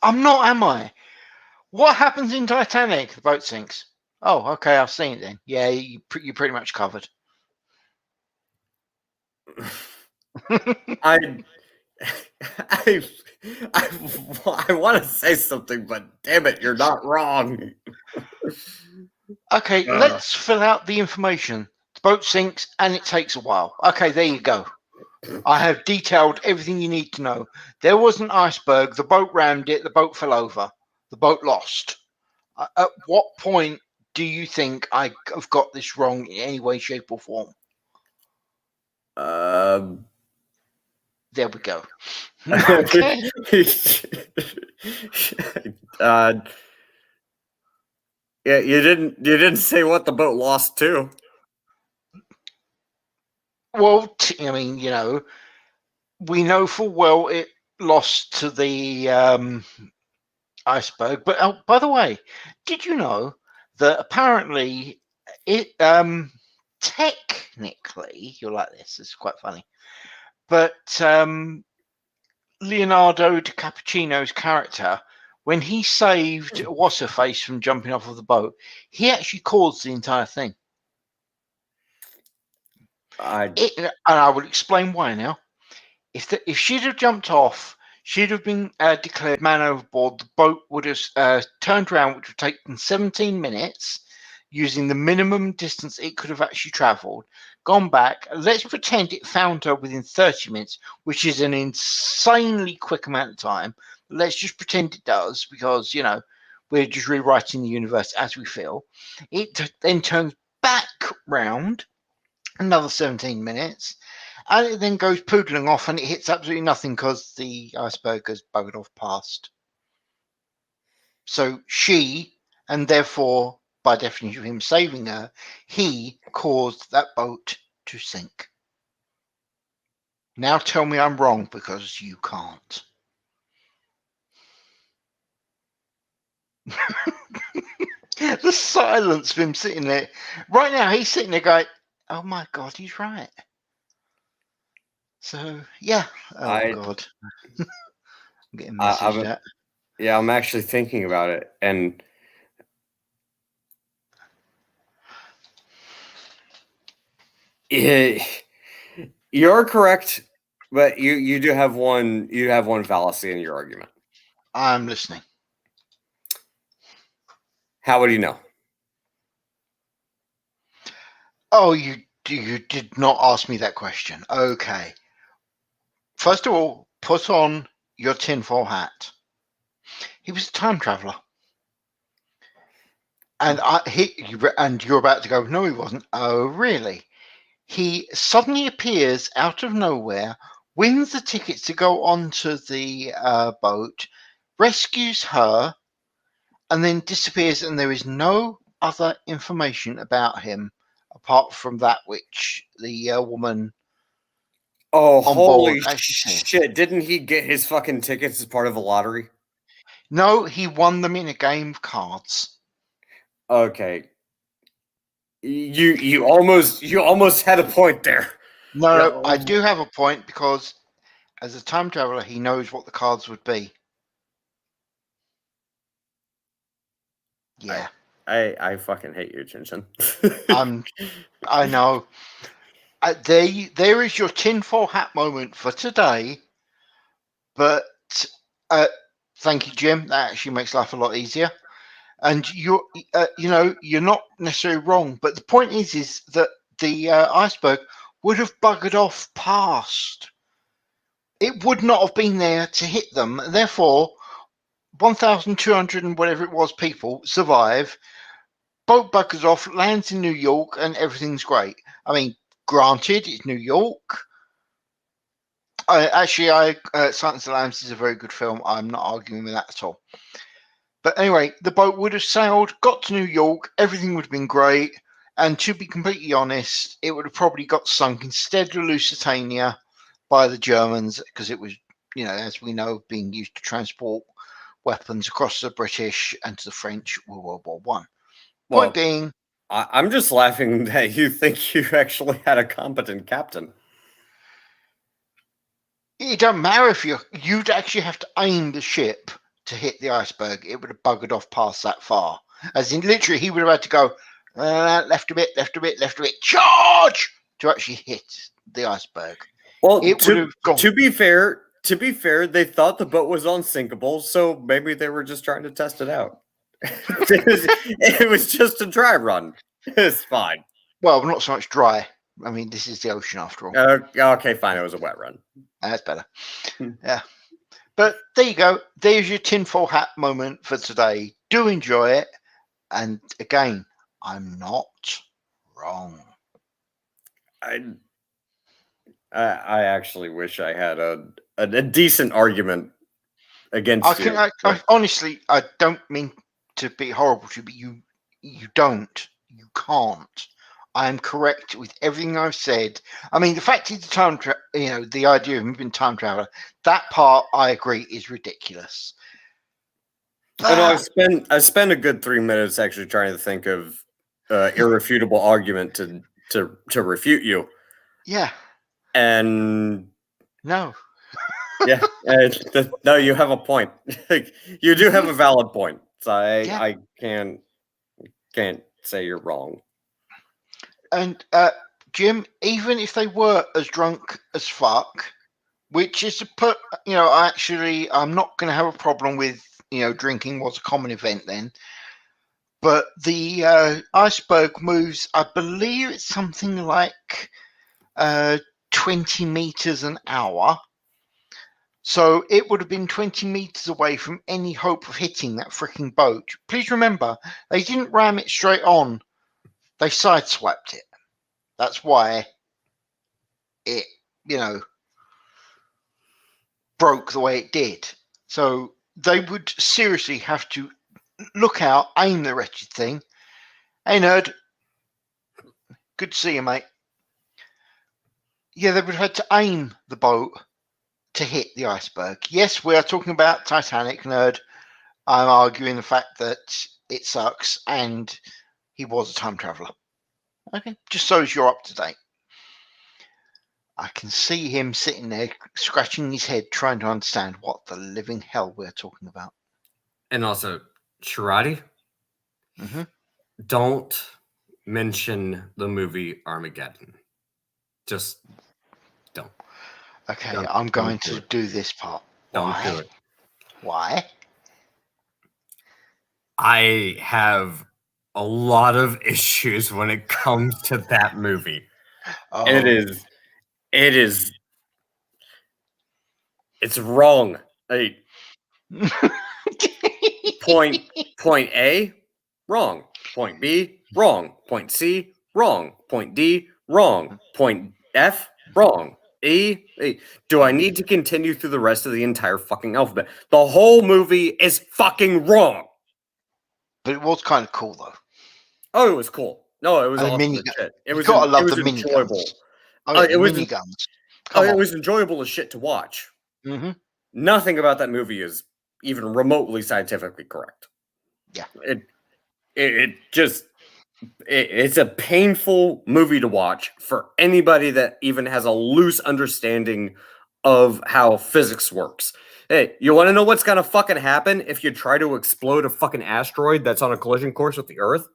I'm not, am I? What happens in Titanic? The boat sinks. Oh, okay, I've seen it then. Yeah, you're pretty much covered. I I want to say something, but damn it, you're not wrong. Okay, let's fill out the information. The boat sinks and it takes a while. Okay, there you go. I have detailed everything you need to know. There was an iceberg. The boat rammed it. The boat fell over. The boat lost. At what point do you think I have got this wrong in any way, shape, or form? There we go. Okay. Yeah, you didn't say what the boat lost to. Well, I mean, we know full well it lost to the iceberg. But by the way, did you know that apparently it technically you're like this? It's quite funny, but Leonardo DiCappuccino's character, when he saved What's Her Face from jumping off of the boat, he actually caused the entire thing. And I will explain why now. If she'd have jumped off, she'd have been declared man overboard. The boat would have turned around, which would take them 17 minutes, using the minimum distance it could have actually travelled, gone back. Let's pretend it found her within 30 minutes, which is an insanely quick amount of time. Let's just pretend it does, because, we're just rewriting the universe as we feel. It then turns back round another 17 minutes, and it then goes poodling off and it hits absolutely nothing because the iceberg has buggered off past. So she, and therefore, by definition of him saving her, he caused that boat to sink. Now tell me I'm wrong, because you can't. The silence of him sitting there. Right now, he's sitting there going, Oh my God, he's right. So yeah. Oh I, God, I'm getting I messaged I'm, at. yeah, I'm actually thinking about it, and eh, you're correct, but you do have one fallacy in your argument. I'm listening. How would you know? Oh, you did not ask me that question. Okay. First of all, put on your tinfoil hat. He was a time traveler, and you're about to go. No, he wasn't. Oh, really? He suddenly appears out of nowhere, wins the tickets to go onto the boat, rescues her, and then disappears. And there is no other information about him apart from that which the woman Oh, on board holy actually says. shit! Didn't he get his fucking tickets as part of a lottery? No, he won them in a game of cards. Okay, you almost had a point there. No, Yeah. I do have a point because as a time traveler, he knows what the cards would be. Yeah, I fucking hate you, Chinchin. I know. There is your tinfoil hat moment for today. But uh, thank you, Jim. That actually makes life a lot easier. And you're not necessarily wrong. But the point is that the iceberg would have buggered off past. It would not have been there to hit them. Therefore, 1,200 and whatever it was people survive. Boat buggers off, lands in New York, and everything's great. I mean, granted, it's New York. Silence of the Lambs is a very good film. I'm not arguing with that at all. But anyway, the boat would have sailed, got to New York, everything would have been great. And to be completely honest, it would have probably got sunk instead of Lusitania by the Germans because it was, as we know, being used to transport weapons across the British and to the French World War One. Point Well, being, I'm just laughing that you think you actually had a competent captain. it don't matter if you'd actually have to aim the ship to hit the iceberg. It would have buggered off past that far. As in, literally, he would have had to go left a bit, left a bit, left a bit, charge to actually hit the iceberg. Well, It would have gone. to be fair, they thought the boat was unsinkable, so maybe they were just trying to test it out. it was just a dry run. It's fine. Well, not so much dry. I mean, this is the ocean after all. Okay, fine. It was a wet run. That's better. Hmm. Yeah. But there you go. There's your tinfoil hat moment for today. Do enjoy it. And again, I'm not wrong. I actually wish I had a decent argument against you. I honestly, I don't mean to be horrible to you, but you don't. You can't. I am correct with everything I've said. I mean, the fact is, the idea of him being time traveler, that part I agree is ridiculous. But I spent a good 3 minutes actually trying to think of irrefutable argument to refute you. Yeah. And no. Yeah, no, you have a point. You do have a valid point. So I can't say you're wrong. And Jim, even if they were as drunk as fuck, which is to put, I'm not going to have a problem with, drinking was a common event then. But the iceberg moves, I believe it's something like 20 meters an hour. So it would have been 20 meters away from any hope of hitting that freaking boat. Please remember, they didn't ram it straight on. They sideswiped it. That's why it, broke the way it did. So they would seriously have to look out, aim the wretched thing. Hey, nerd. Good to see you, mate. Yeah, they would have had to aim the boat to hit the iceberg. Yes, we are talking about Titanic, nerd. I'm arguing the fact that it sucks and he was a time traveler. Okay, just so as you're up to date. I can see him sitting there scratching his head trying to understand what the living hell we're talking about. And also, Shirati, Mm-hmm. don't mention the movie Armageddon. Just don't. Okay, Don't, I'm going don't do to it. do this part. Don't do Why? it. Why? I have a lot of issues when it comes to that movie. Oh. It is it's wrong. Like, point A, wrong. Point B, wrong. Point C, wrong. Point D, wrong. Point F, wrong. E. Do I need to continue through the rest of the entire fucking alphabet? The whole movie is fucking wrong. But it was kind of cool though. Oh, it was cool. No, it was And the awesome mini as shit. It you was gotta it love was the enjoyable. miniguns. Oh yeah, It the was miniguns. Come it on. was enjoyable as shit to watch. Mm-hmm. Nothing about that movie is even remotely scientifically correct. Yeah. It's a painful movie to watch for anybody that even has a loose understanding of how physics works. Hey, you want to know what's gonna fucking happen if you try to explode a fucking asteroid that's on a collision course with the Earth?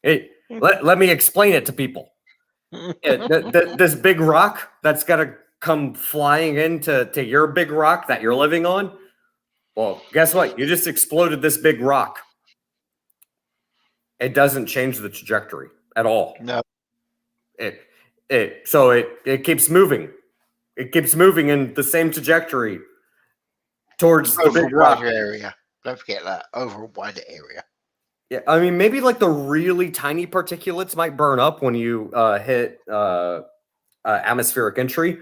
Hey, let me explain it to people. This big rock that's gonna come flying into your big rock that you're living on. Well, guess what? You just exploded this big rock. It doesn't change the trajectory at all. No. It keeps moving. It keeps moving in the same trajectory towards the Over a big rock. wider area. Don't forget that. Over a wider area. Yeah, I mean, maybe like the really tiny particulates might burn up when you hit atmospheric entry.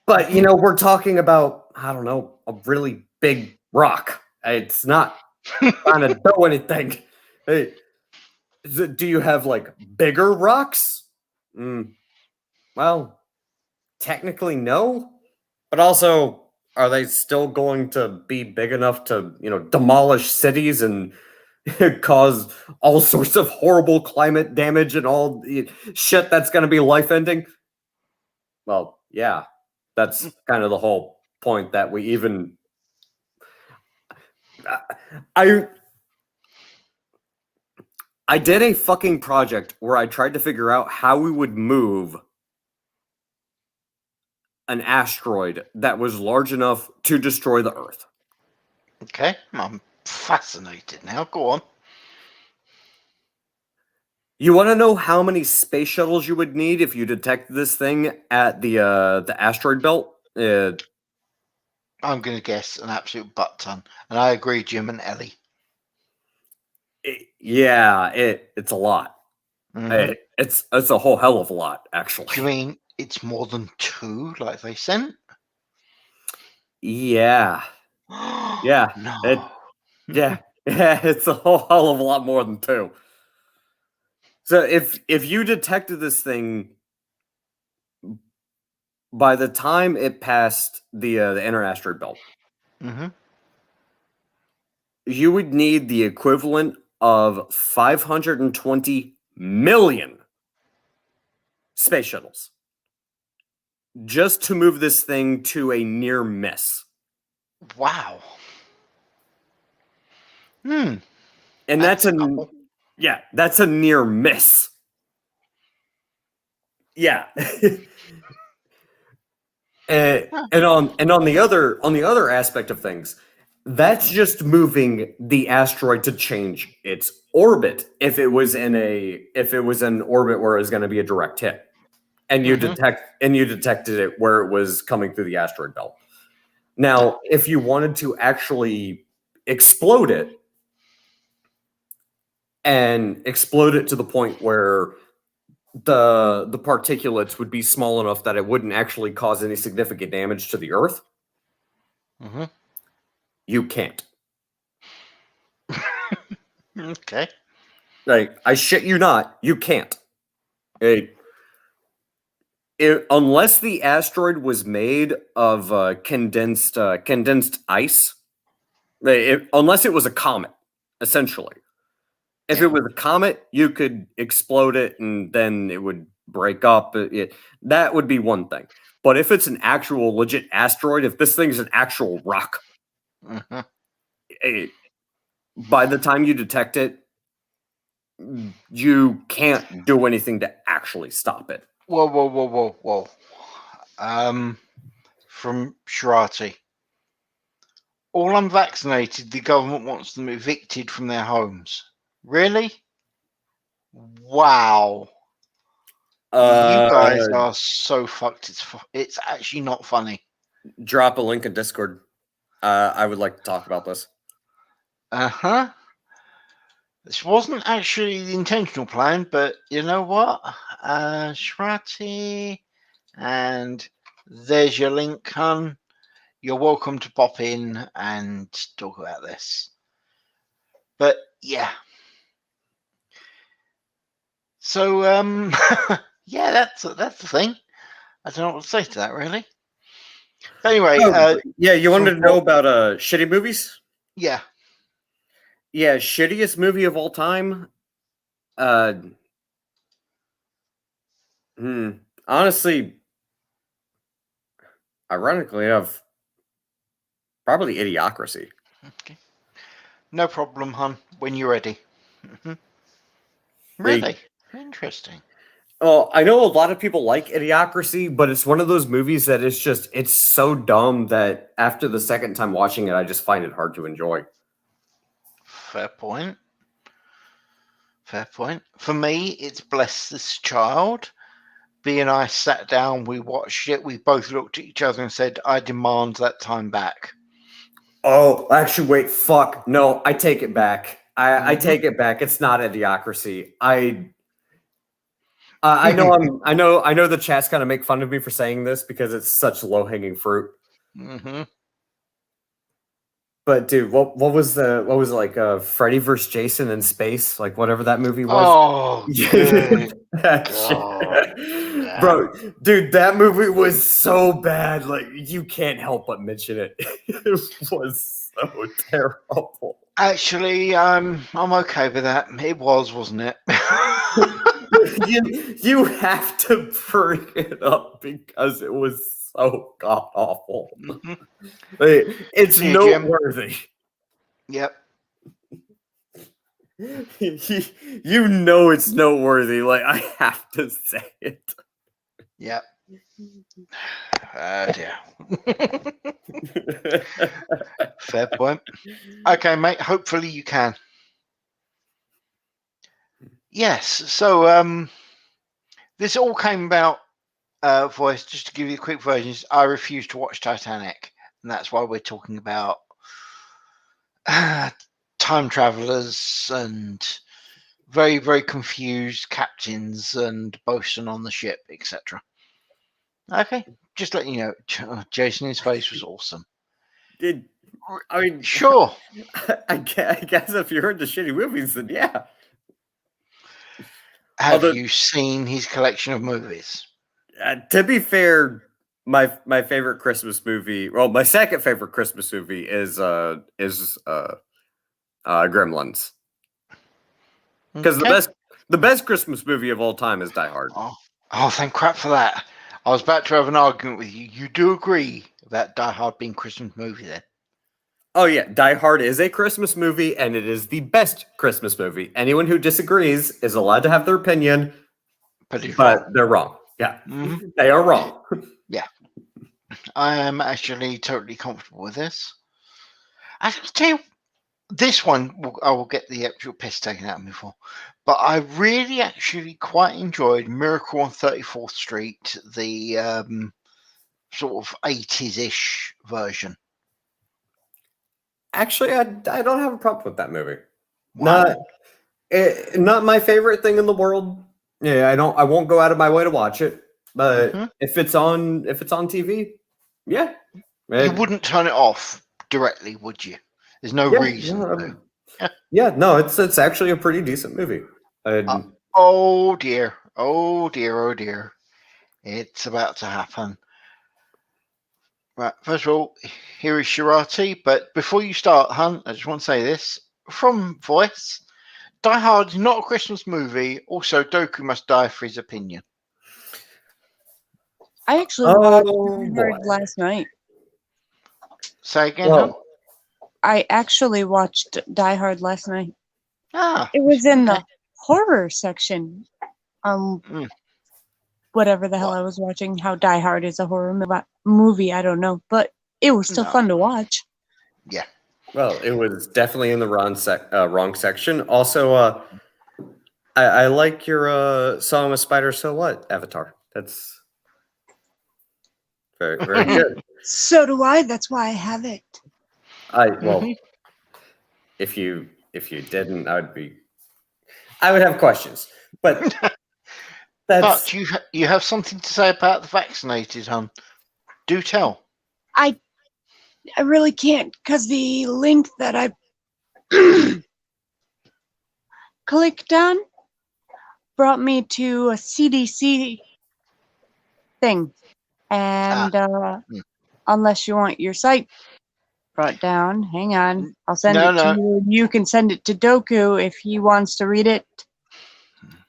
But, we're talking about, I don't know, a really big rock. It's not trying to do anything. Hey, do you have like bigger rocks? Well, technically no. But also, are they still going to be big enough to, demolish cities and cause all sorts of horrible climate damage and all the shit that's going to be life ending? Well, yeah, that's kind of the whole point that we even. I did a fucking project where I tried to figure out how we would move an asteroid that was large enough to destroy the Earth. Okay, I'm fascinated now. Go on. You want to know how many space shuttles you would need if you detect this thing at the asteroid belt? I'm going to guess an absolute butt ton. And I agree, Jim and Ellie. It's a lot. Mm-hmm. It's a whole hell of a lot, actually. Do you mean it's more than 2 like they sent? Yeah. Yeah. No. Yeah, it's a whole hell of a lot more than 2. So if you detected this thing by the time it passed the inner asteroid belt, Mm-hmm. you would need the equivalent of 520 million space shuttles just to move this thing to a near miss. Wow. And that's a near miss. Yeah. and on the other aspect of things, that's just moving the asteroid to change its orbit. If it was an orbit where it was going to be a direct hit, and you detected it where it was coming through the asteroid belt. Now, if you wanted to actually explode it to the point where the particulates would be small enough that it wouldn't actually cause any significant damage to the Earth, you can't. Okay. Like, I shit you not, you can't. Unless the asteroid was made of condensed ice, unless it was a comet, essentially, If Yeah. it was a comet, you could explode it and then it would break up. That would be one thing. But if it's an actual legit asteroid, if this thing is an actual rock, Mhm. eh, by the time you detect it, you can't do anything to actually stop it. Whoa, whoa, whoa, whoa, whoa. From Shirati. All unvaccinated, the government wants them evicted from their homes. Really? Wow. You guys Uh, are so fucked. It's actually not funny. Drop a link in Discord. I would like to talk about this. Uh-huh. This wasn't actually the intentional plan, but you know what? Shirati, and there's your link, hun. You're welcome to pop in and talk about this. But yeah. So yeah, that's the thing. I don't know what to say to that really. But anyway, Yeah, you from wanted to know about shitty movies? yeah. Yeah, shittiest movie of all time. Uh, Honestly, ironically enough, probably Idiocracy. Okay. No problem, hun. When you're ready. Hmm. Like, Really interesting. oh, I know a lot of people like Idiocracy, but it's one of those movies that it's so dumb that after the second time watching it, I just find it hard to enjoy. Fair point. Fair point. For me, it's Bless This Child. B and I sat down, we watched it, we both looked at each other and said, I demand that time back. Oh, actually, wait, fuck. No, I take it back. I Mhm. take it back. It's not Idiocracy. I know I know the chat's gonna make fun of me for saying this because it's such low hanging fruit. Hmm. But dude, what was it like Freddy vs. Jason in space? Like whatever that movie was. Oh, good That God. shit. Yeah. Bro, dude, that movie was so bad. Like you can't help but mention it. It was so terrible. Actually, I'm okay with that. It was, wasn't it? You have to bring it up because it was so god awful. Hmm. It's See you, Jim. noteworthy. Yep. You know it's noteworthy. Like I have to say it. Yep. Oh dear. Fair point. Okay, mate. Hopefully you can. Yes. So this all came about. Voice. Just to give you a quick version, I refused to watch Titanic, and that's why we're talking about time travelers and very, very confused captains and bosun on the ship, etc. Okay, just letting you know, Jason, his face was awesome. Did I mean? Sure. I guess if you heard the shitty movies, then yeah. Have Although you seen his collection of movies? to be fair, my favorite Christmas movie, well, my second favorite Christmas movie is Gremlins. Because Okay. the best Christmas movie of all time is Die Hard. Oh, thank crap for that. I was about to have an argument with you. You do agree about Die Hard being Christmas movie then? Oh yeah, Die Hard is a Christmas movie, and it is the best Christmas movie. Anyone who disagrees is allowed to have their opinion, But it's but wrong. they're wrong. Yeah, Hmm. they are wrong. Yeah, I am actually totally comfortable with this. I can tell you, this one I will get the actual piss taken out of me for, but I really actually quite enjoyed Miracle on 34th Street, the sort of 80s-ish version. Actually, I don't have a problem with that movie. Wow. Not my favorite thing in the world. Yeah, I won't go out of my way to watch it. But Hmm. if it's on TV, yeah, You it, wouldn't turn it off directly, would you? There's no yeah, reason to. yeah. No, it's actually a pretty decent movie. Uh, oh dear. Oh dear. Oh dear. It's about to happen. Right. First of all, here is Shirati. But before you start, hun, I just want to say this from Voice. Die Hard is not a Christmas movie. Also, Doku must die for his opinion. I actually watched Oh, Die boy. Hard last night. Say again, hon? Well, I actually watched Die Hard last night. Ah, It was in okay. the horror section. Mm. Whatever the hell What? I was watching. How Die Hard is a horror movie, I don't know, but it was still No. fun to watch. Yeah. well, it was definitely in the wrong section. Also, I like your Song of a Spider So What avatar. That's very, very good. So do I. That's why I have it. Well, Mhm. if you didn't, I would have questions. But that's But you have something to say about the vaccinated, hon. Do tell. I really can't because the link that I clicked on brought me to a CDC thing. And Mm. unless you want your site brought down, hang on. I'll send No, it to no. you. You can send it to Doku if he wants to read it.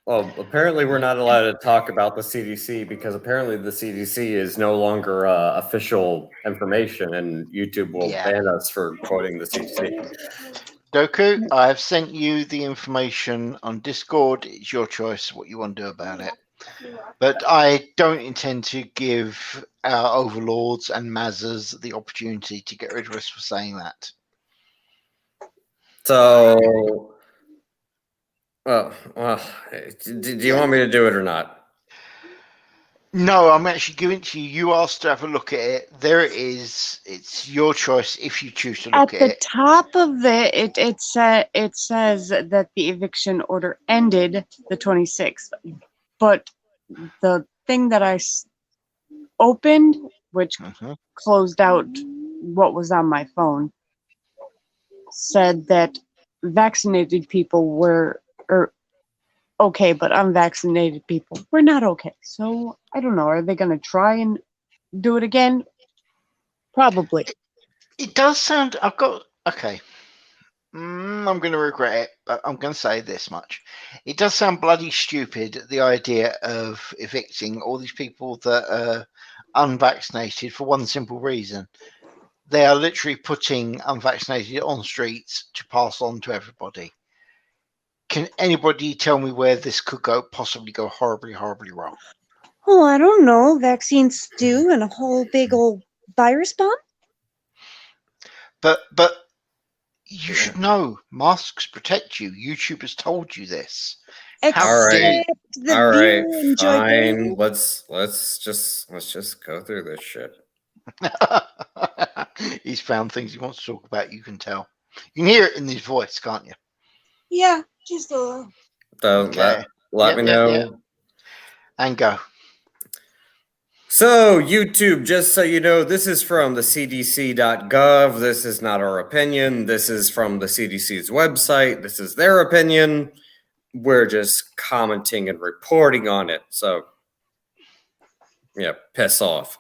well, apparently we're not allowed to talk about the CDC because apparently the CDC is no longer official information, and YouTube will Yeah. ban us for quoting the CDC. Doku, I've sent you the information on Discord. It's your choice what you want to do about it. But I don't intend to give our overlords and Mazzers the opportunity to get rid of us for saying that. So, well, do you want me to do it or not? No, I'm actually giving it to you. You asked to have a look at it. There it is. It's your choice if you choose to look At at the it. top of it says that the eviction order ended the 26th, but the thing that I opened, which Mhm. closed out what was on my phone, said that vaccinated people were okay, but unvaccinated people were not okay. So I don't know. Are they going to try and do it again? Probably. It does sound. I've got. Okay. I'm going to regret it, but I'm going to say this much. It does sound bloody stupid, the idea of evicting all these people that are unvaccinated for one simple reason. They are literally putting unvaccinated on streets to pass on to everybody. Can anybody tell me where this could possibly go horribly, horribly wrong? Oh, I don't know. Vaccine stew and a whole big old virus bomb? But you should know masks protect you. YouTube has told you this. How All right. dare The All right, viewer fine. enjoyability. Let's just go through this shit. He's found things he wants to talk about. You can tell. You can hear it in his voice, can't you? Yeah, just a little. So Okay. let me know. And go. So, YouTube, just so you know, this is from the cdc.gov. This is not our opinion. This is from the CDC's website. This is their opinion. We're just commenting and reporting on it. So, yeah, piss off.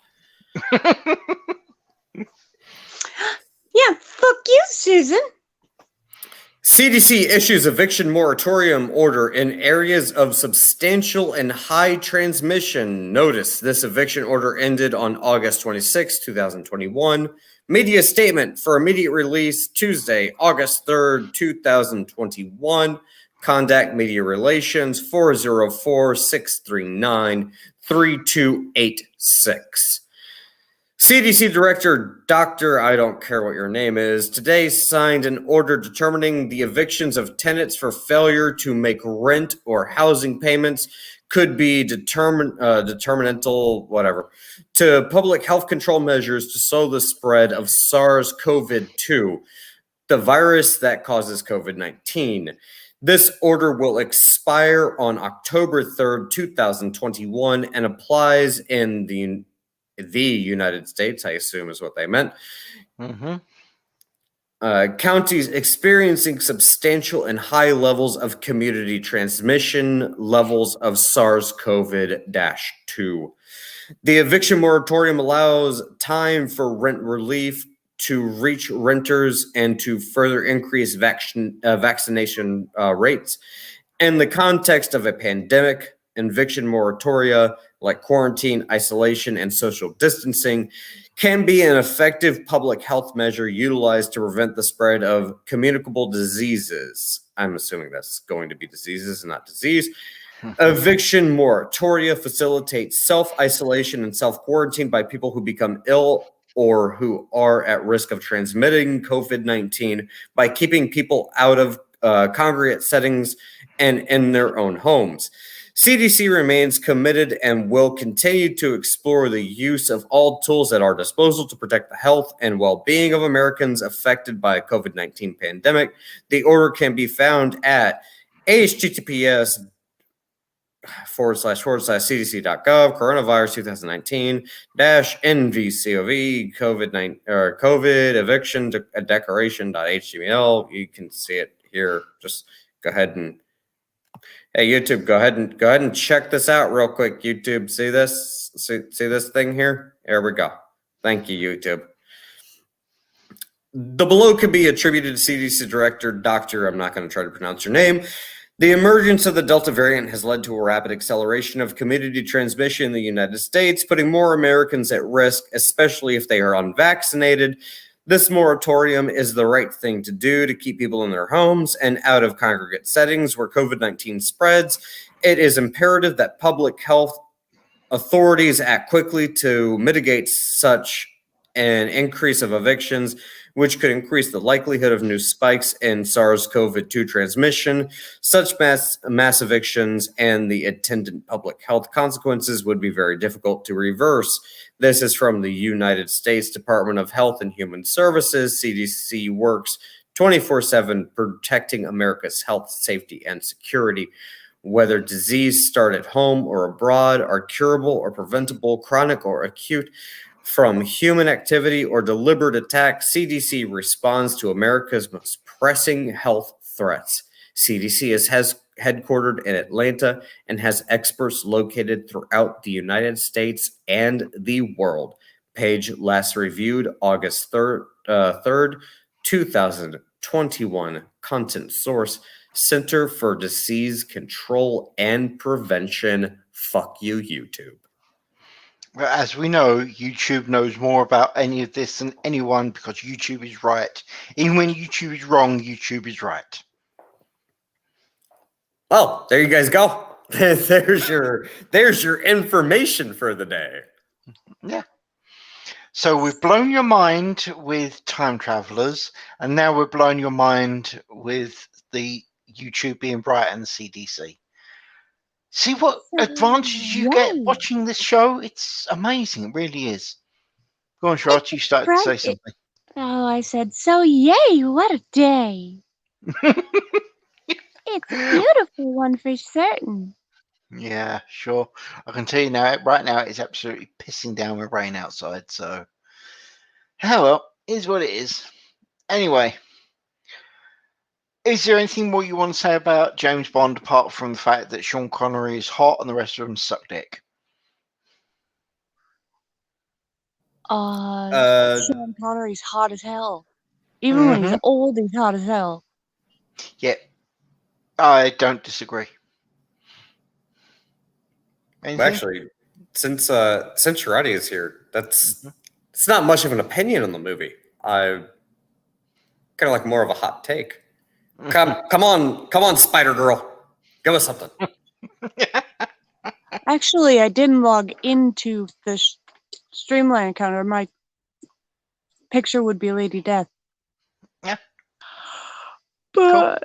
Yeah, fuck you, Susan. CDC issues eviction moratorium order in areas of substantial and high transmission. Notice this eviction order ended on August 26, 2021. Media statement for immediate release Tuesday, August 3rd, 2021. Contact Media Relations 404-639-3286. CDC Director Dr. I don't care what your name is, today signed an order determining the evictions of tenants for failure to make rent or housing payments could be determinantal, whatever, to public health control measures to slow the spread of SARS-CoV-2, the virus that causes COVID-19. This order will expire on October 3rd, 2021, and applies in the United States, I assume is what they meant. Mm-hmm. Counties experiencing substantial and high levels of community transmission, levels of SARS-CoV-2. The eviction moratorium allows time for rent relief to reach renters and to further increase vaccination rates. In the context of a pandemic, eviction moratoria like quarantine, isolation, and social distancing can be an effective public health measure utilized to prevent the spread of communicable diseases. I'm assuming that's going to be diseases and not disease. Eviction moratoria facilitates self-isolation and self-quarantine by people who become ill or who are at risk of transmitting COVID-19 by keeping people out of congregate settings and in their own homes. CDC remains committed and will continue to explore the use of all tools at our disposal to protect the health and well-being of Americans affected by COVID-19 pandemic. The order can be found at https://cdc.gov coronavirus 2019 NVCOV COVID eviction declaration.html. You can see it here. Just go ahead and hey YouTube, go ahead and check this out real quick. YouTube, see this? See this thing here? There we go. Thank you, YouTube. The below could be attributed to CDC Director Dr. I'm not going to try to pronounce your name. The emergence of the Delta variant has led to a rapid acceleration of community transmission in the United States, putting more Americans at risk, especially if they are unvaccinated. This moratorium is the right thing to do to keep people in their homes and out of congregate settings where COVID-19 spreads. It is imperative that public health authorities act quickly to mitigate such an increase of evictions, which could increase the likelihood of new spikes in SARS-CoV-2 transmission. Such mass evictions and the attendant public health consequences would be very difficult to reverse. This is from the United States Department of Health and Human Services. CDC works 24/7 protecting America's health, safety, and security. Whether disease start at home or abroad, are curable or preventable, chronic or acute, from human activity or deliberate attack, CDC responds to America's most pressing health threats. CDC is headquartered in Atlanta and has experts located throughout the United States and the world. Page last reviewed August 3rd, 2021. Content source, Center for Disease Control and Prevention. Fuck you, YouTube. Well, as we know, YouTube knows more about any of this than anyone because YouTube is right. Even when YouTube is wrong, YouTube is right. Well, there you guys go. There's your information for the day. Yeah. So we've blown your mind with time travelers, and now we're blowing your mind with the YouTube being right and the CDC. See what advantages you get watching this show? It's amazing. It really is. Go on, Charlotte. You started to say something. Oh, I said, so yay, what a day. It's a beautiful one for certain. Yeah, sure. I can tell you now, right now, it's absolutely pissing down with rain outside. So, well, is what it is. Anyway, is there anything more you want to say about James Bond apart from the fact that Sean Connery is hot and the rest of them suck dick? Sean Connery's hot as hell. Even when he's old, he's hot as hell. Yeah, I don't disagree. Anything? Actually, since Shirati is here, it's not much of an opinion on the movie. I kind of like more of a hot take. Come on, Spider Girl, give us something. Actually, I didn't log into the Streamline account, or my picture would be Lady Death. Yeah. But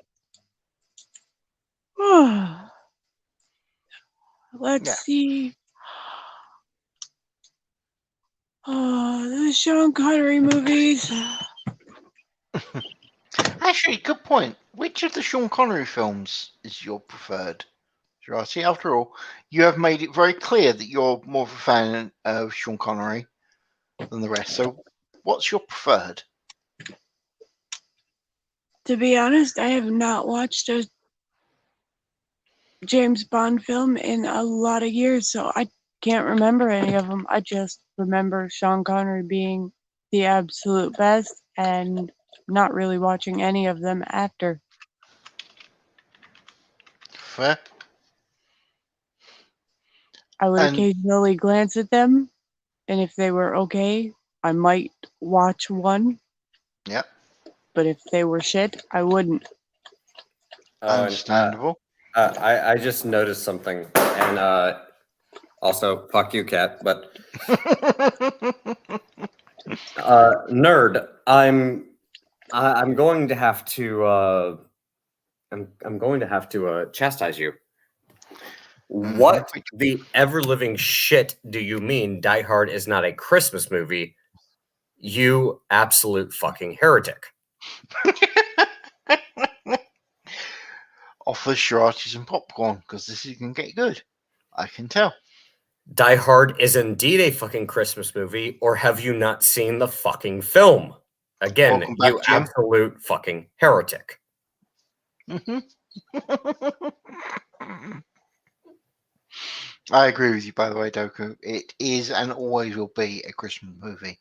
let's see. The Sean Connery movies. Actually, good point. Which of the Sean Connery films is your preferred? Shirati? After all, you have made it very clear that you're more of a fan of Sean Connery than the rest. So, what's your preferred? To be honest, I have not watched a James Bond film in a lot of years, so I can't remember any of them. I just remember Sean Connery being the absolute best and not really watching any of them after. Fair. I would And occasionally glance at them, and if they were okay, I might watch one, yeah, but if they were shit, I wouldn't. understandable. I just noticed something, and also fuck you, cat. But nerd, I'm going to have to I'm going to have to chastise you. What the ever living shit do you mean Die Hard is not a Christmas movie? You absolute fucking heretic. Offer sriracha and popcorn because this is gonna get good. I can tell. Die Hard is indeed a fucking Christmas movie, or have you not seen the fucking film? Again, Welcome back, you Jim. absolute fucking heretic. I agree with you, by the way, Doku. It is and always will be a Christmas movie.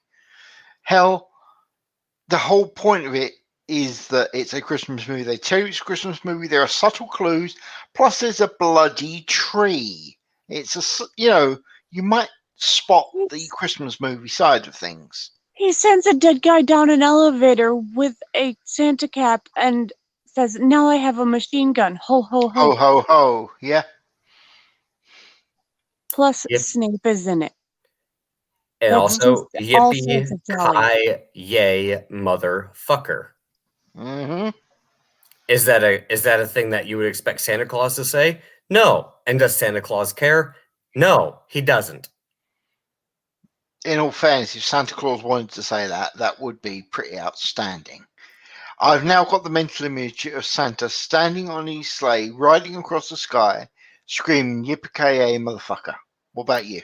Hell, the whole point of it is that it's a Christmas movie. They tell you it's a Christmas movie. There are subtle clues. Plus, there's a bloody tree. It's you might spot the Christmas movie side of things. He sends a dead guy down an elevator with a Santa cap and says, "Now I have a machine gun. Ho, ho, Ho, ho." ho, ho. Yeah. Plus, Yep. Snape is in it. And That's also, just all sorts yippee of jolly. kai yay motherfucker. Mm-hmm. Is that a thing that you would expect Santa Claus to say? No. And does Santa Claus care? No, he doesn't. In all fairness, if Santa Claus wanted to say that, that would be pretty outstanding. I've now got the mental image of Santa standing on his sleigh, riding across the sky, screaming "Yippee-ki-yay, motherfucker!" What about you?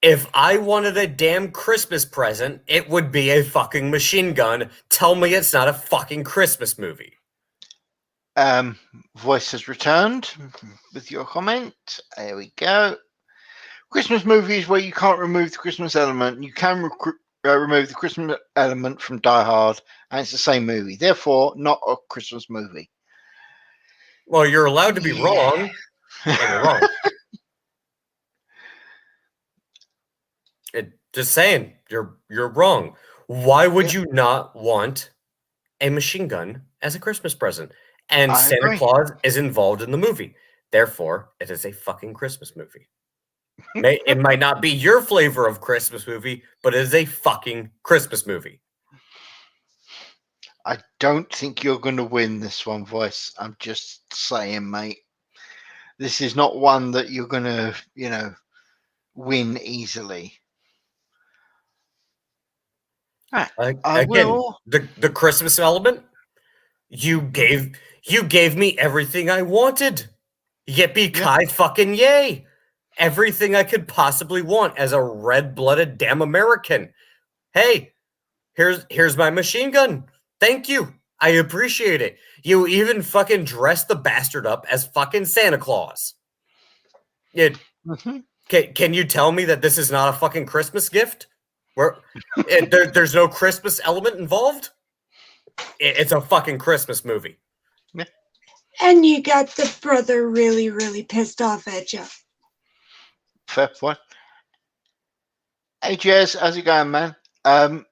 If I wanted a damn Christmas present, it would be a fucking machine gun. Tell me it's not a fucking Christmas movie. Voice has returned with your comment. There we go. Christmas movies where you can't remove the Christmas element. You can remove the Christmas element from Die Hard, and it's the same movie. Therefore, not a Christmas movie. Well, you're allowed to be wrong, and you're wrong. Just saying, you're wrong. Why would you not want a machine gun as a Christmas present? And I Santa agree. Claus is involved in the movie. Therefore, it is a fucking Christmas movie. It might not be your flavor of Christmas movie, but it is a fucking Christmas movie. I don't think you're going to win this one, Voice. I'm just saying, mate. This is not one that you're going to, win easily. I Again, will. the Christmas element. You gave me everything I wanted. Yippee ki fucking yay! Everything I could possibly want as a red-blooded damn American. Hey, here's my machine gun. Thank you. I appreciate it. You even fucking dressed the bastard up as fucking Santa Claus. Can you tell me that this is not a fucking Christmas gift? Where there's no Christmas element involved? It's a fucking Christmas movie. Yeah. And you got the brother really, really pissed off at you. Fair point. Hey, Jez, how's it going, man?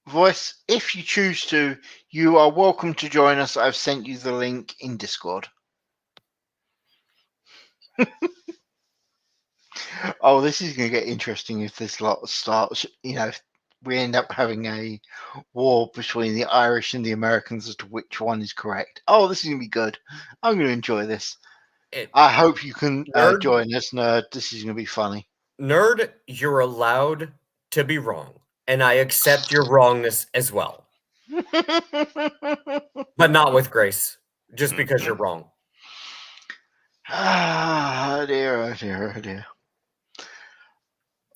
Voice, if you choose to, you are welcome to join us. I've sent you the link in Discord. Oh, this is going to get interesting if this lot starts. If we end up having a war between the Irish and the Americans as to which one is correct. Oh, this is going to be good. I'm going to enjoy this. I hope you can join us, Nerd. This is going to be funny. Nerd, you're allowed to be wrong, and I accept your wrongness as well. But not with grace, just because you're wrong. Oh dear, oh dear, oh dear.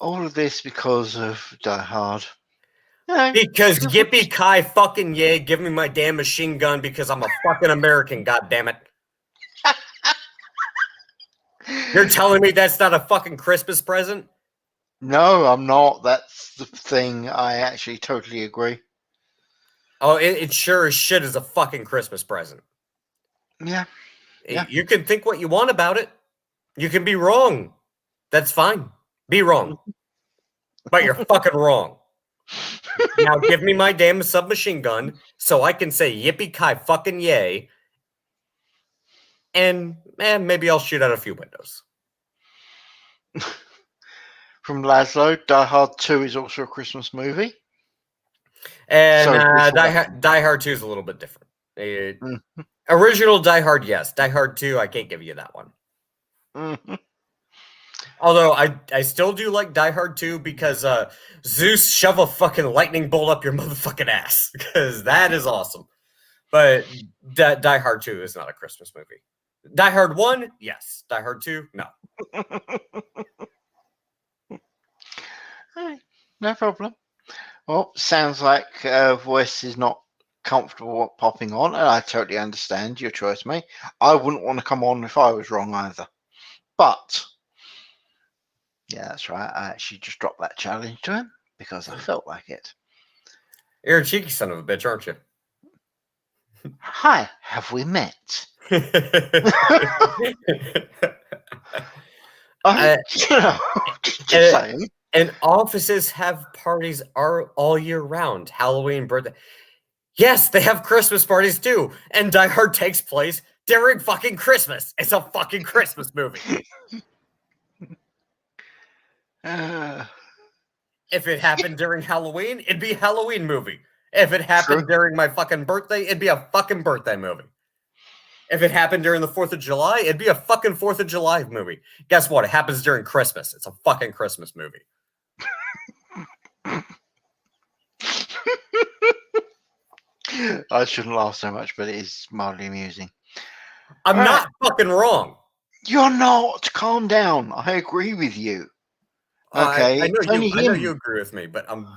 All of this because of Die Hard. Because yippee ki fucking yay, give me my damn machine gun because I'm a fucking American, goddammit. You're telling me that's not a fucking Christmas present? No, I'm not. That's the thing. I actually totally agree. Oh, it sure as shit is a fucking Christmas present. Yeah. Yeah. You can think what you want about it. You can be wrong. That's fine. Be wrong. But you're fucking wrong. Now give me my damn submachine gun so I can say yippee-ki fucking yay. And maybe I'll shoot out a few windows. From Laszlo, Die Hard 2 is also a Christmas movie. And So, Die Hard 2 is a little bit different. Mhm. Original Die Hard, yes. Die Hard 2, I can't give you that one. Mhm. Although I still do like Die Hard 2 because Zeus shove a fucking lightning bolt up your motherfucking ass because that is awesome. But Die Hard 2 is not a Christmas movie. Die Hard 1, yes. Die Hard 2, no. No problem. Well, sounds like voice is not comfortable popping on, and I totally understand your choice, mate. I wouldn't want to come on if I was wrong either. But yeah, that's right. I actually just dropped that challenge to him because I felt like it. You're a cheeky son of a bitch, aren't you? Hi, have we met? Just saying. And offices have parties all year round. Halloween, birthday. Yes, they have Christmas parties too. And Die Hard takes place during fucking Christmas. It's a fucking Christmas movie. If it happened during Halloween, it'd be a Halloween movie. If it happened during my fucking birthday, it'd be a fucking birthday movie. If it happened during the 4th of July, it'd be a fucking 4th of July movie. Guess what? It happens during Christmas. It's a fucking Christmas movie. I shouldn't laugh so much, but it is mildly amusing. I'm not fucking wrong. You're not. Calm down. I agree with you. Okay, I know you agree with me, but I'm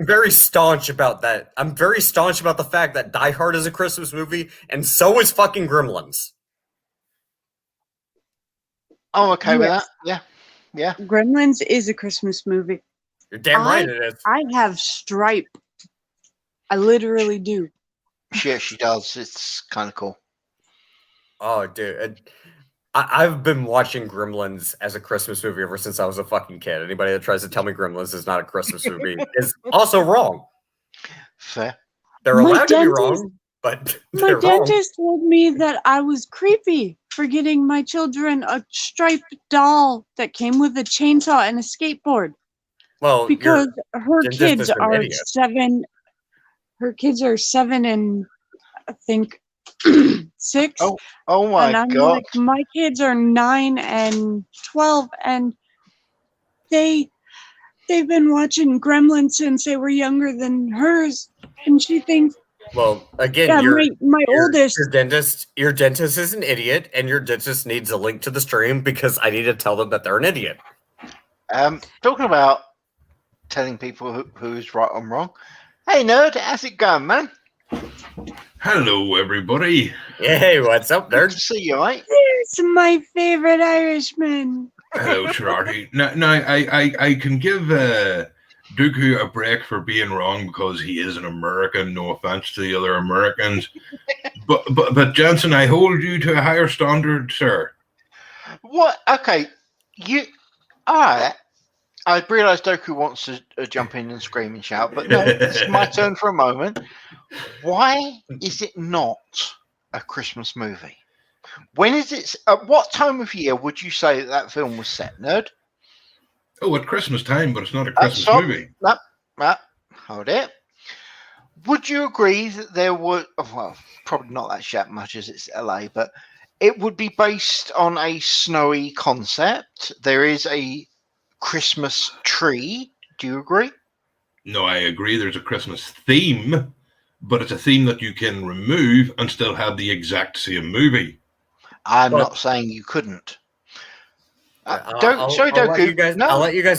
very staunch about that. I'm very staunch about the fact that Die Hard is a Christmas movie, and so is fucking Gremlins. I'm okay with that. Yeah. Gremlins is a Christmas movie. You're damn right it is. I have Stripe. I literally do. Yeah, she does. It's kind of cool. Oh, dude. I've been watching Gremlins as a Christmas movie ever since I was a fucking kid. Anybody that tries to tell me Gremlins is not a Christmas movie is also wrong. Fair. They're allowed to be wrong, but my dentist told me that I was creepy for getting my children a striped doll that came with a chainsaw and a skateboard. Well, because her kids are idiot. 7. Her kids are 7 and I think 6. Oh my and I'm God. like, my kids are 9 and 12, and they've been watching Gremlins since they were younger than hers, and she thinks. Well, again, my oldest. Your dentist is an idiot, and your dentist needs a link to the stream because I need to tell them that they're an idiot. Talking about telling people who's right and wrong. Hey, nerd, how's it going, man? Hello, everybody. Hey, what's up, nerd? Good to see you, mate. It's my favorite Irishman. Hello, Shirarty. Now, I can give Dooku a break for being wrong because he is an American. No offense to the other Americans, but Jensen, I hold you to a higher standard, sir. What? Okay, all right. I realise Doku wants to jump in and scream and shout, but no, it's my turn for a moment. Why is it not a Christmas movie? When is it? At what time of year would you say that film was set, nerd? Oh, at Christmas time, but it's not a Christmas movie. No, hold it. Would you agree that there were? Well, probably not that shit much as it's LA, but it would be based on a snowy concept. There is a Christmas tree. Do you agree? No, I agree. There's a Christmas theme, but it's a theme that you can remove and still have the exact same movie. I'm not saying you couldn't. I'll let you guys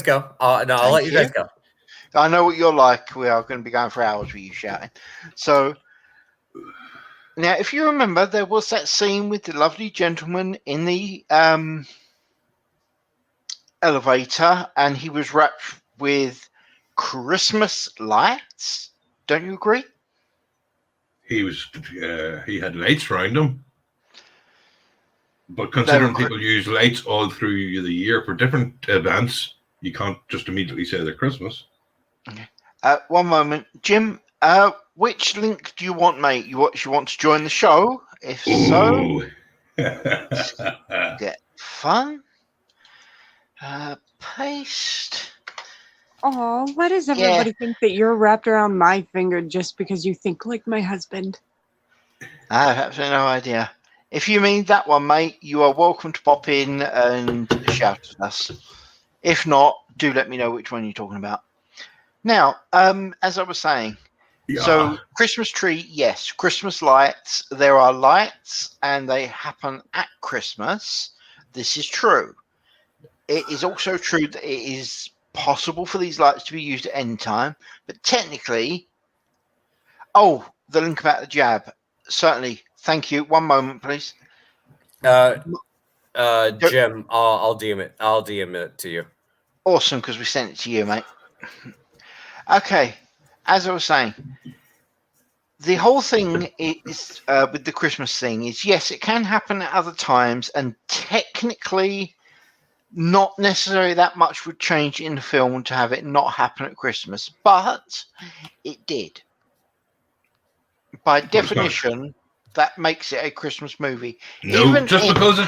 go. I'll let you guys go. I know what you're like. We are going to be going for hours with you shouting. So now, if you remember, there was that scene with the lovely gentleman in the elevator, and he was wrapped with Christmas lights. Don't you agree? He had lights around him. But They were considering people use lights all through the year for different events, you can't just immediately say they're Christmas. One moment, Jim. Which link do you want, mate? You want to join the show? If so, get fun. Paste. Oh, why does everybody think that you're wrapped around my finger just because you think like my husband? I have absolutely no idea. If you mean that one, mate, you are welcome to pop in and shout at us. If not, do let me know which one you're talking about. Now, as I was saying, so Christmas tree, yes, Christmas lights. There are lights, and they happen at Christmas. This is true. It is also true that it is possible for these lights to be used at any time, but technically, the link about the jab, certainly. Thank you. One moment, please. Jim, I'll DM it. I'll DM it to you. Awesome, because we sent it to you, mate. Okay, as I was saying, the whole thing is with the Christmas thing is, yes, it can happen at other times, and technically, not necessarily that much would change in the film to have it not happen at Christmas, but it did. By definition, that makes it a Christmas movie. No, because it